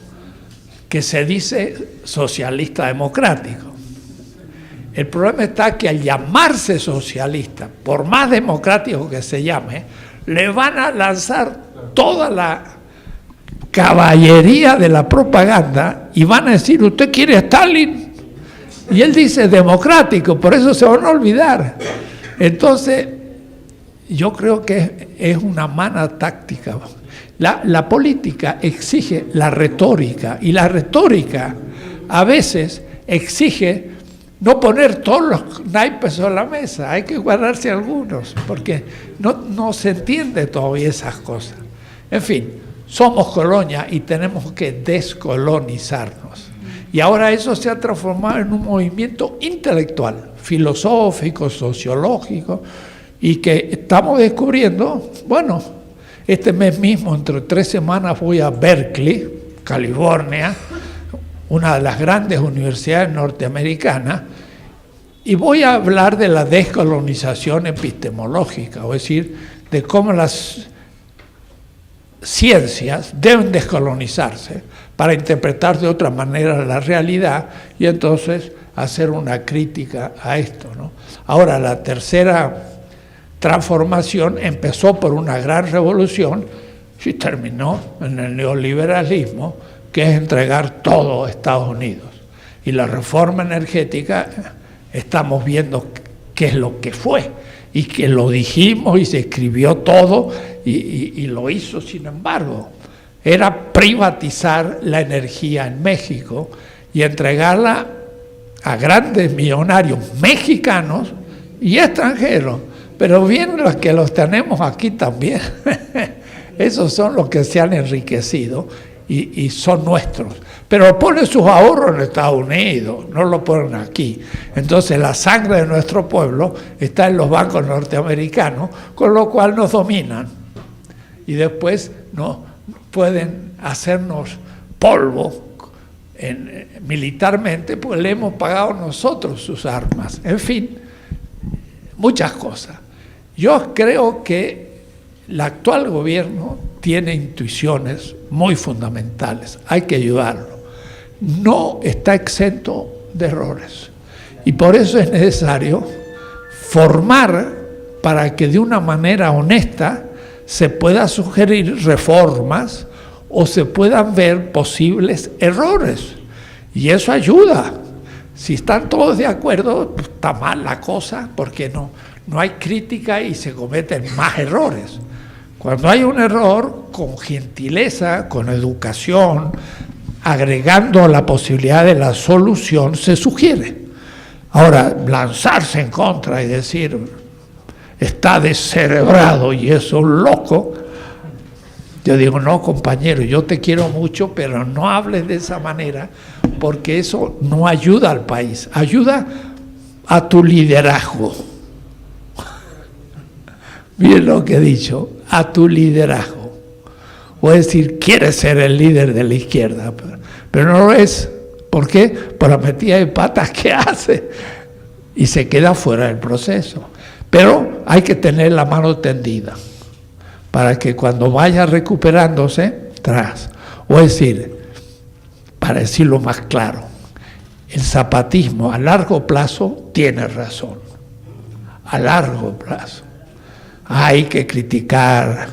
[SPEAKER 1] que se dice socialista democrático. El problema está que al llamarse socialista, por más democrático que se llame, le van a lanzar toda la caballería de la propaganda y van a decir, ¿usted quiere a Stalin? Y él dice democrático, por eso se van a olvidar. Entonces, yo creo que es una mala táctica. La política exige la retórica, y la retórica a veces exige no poner todos los naipes sobre la mesa, hay que guardarse algunos, porque no se entiende todavía esas cosas. En fin, somos colonia y tenemos que descolonizarnos. Y ahora eso se ha transformado en un movimiento intelectual, filosófico, sociológico, y que estamos descubriendo, bueno, este mes mismo, entre 3 semanas, voy a Berkeley, California, una de las grandes universidades norteamericanas, y voy a hablar de la descolonización epistemológica, es decir, de cómo las ciencias deben descolonizarse para interpretar de otra manera la realidad y entonces hacer una crítica a esto, ¿no? Ahora, la tercera transformación empezó por una gran revolución y terminó en el neoliberalismo, que es entregar todo a Estados Unidos. Y la reforma energética, estamos viendo qué es lo que fue, y que lo dijimos y se escribió todo y lo hizo. Sin embargo, era privatizar la energía en México y entregarla a grandes millonarios mexicanos y extranjeros, pero bien los que los tenemos aquí también. Esos son los que se han enriquecido y son nuestros. Pero ponen sus ahorros en Estados Unidos, no lo ponen aquí. Entonces la sangre de nuestro pueblo está en los bancos norteamericanos, con lo cual nos dominan. Y después no pueden hacernos polvo militarmente, pues le hemos pagado nosotros sus armas. En fin, muchas cosas. Yo creo que el actual gobierno tiene intuiciones muy fundamentales, hay que ayudarlo. No está exento de errores y por eso es necesario formar para que de una manera honesta se pueda sugerir reformas o se puedan ver posibles errores, y eso ayuda. Si están todos de acuerdo, pues está mal la cosa, porque no hay crítica y se cometen más errores. Cuando hay un error, con gentileza, con educación, agregando la posibilidad de la solución, se sugiere. Ahora, lanzarse en contra y decir, está descerebrado y es un loco, yo digo, no, compañero, yo te quiero mucho, pero no hables de esa manera, porque eso no ayuda al país, ayuda a tu liderazgo. Miren lo que he dicho, a tu liderazgo. O es decir, quieres ser el líder de la izquierda, pero no lo es. ¿Por qué? Por la metida de patas que hace y se queda fuera del proceso. Pero hay que tener la mano tendida para que cuando vaya recuperándose, tras. O es decir, para decirlo más claro, el zapatismo a largo plazo tiene razón. A largo plazo. Hay que criticar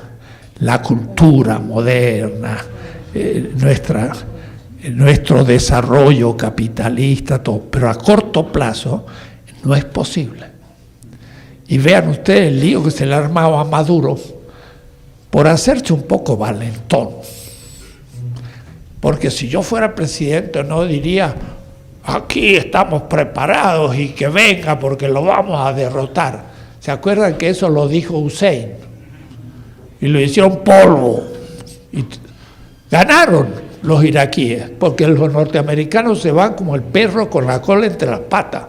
[SPEAKER 1] la cultura moderna, nuestro desarrollo capitalista, todo, pero a corto plazo no es posible. Y vean ustedes el lío que se le ha armado a Maduro por hacerse un poco valentón. Porque si yo fuera presidente no diría, aquí estamos preparados y que venga porque lo vamos a derrotar. ¿Se acuerdan que eso lo dijo Hussein? Y lo hicieron polvo. Y ganaron los iraquíes, porque los norteamericanos se van como el perro con la cola entre las patas,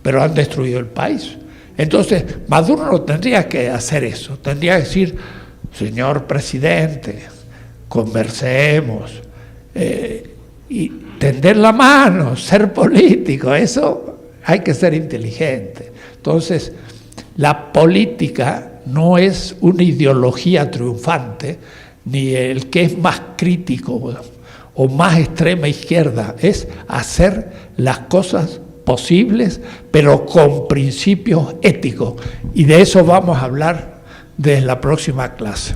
[SPEAKER 1] pero han destruido el país. Entonces, Maduro no tendría que hacer eso, tendría que decir, señor presidente, conversemos, y tender la mano, ser político, eso hay que ser inteligente. Entonces, la política no es una ideología triunfante, ni el que es más crítico o más extrema izquierda, es hacer las cosas posibles, pero con principios éticos. Y de eso vamos a hablar desde la próxima clase.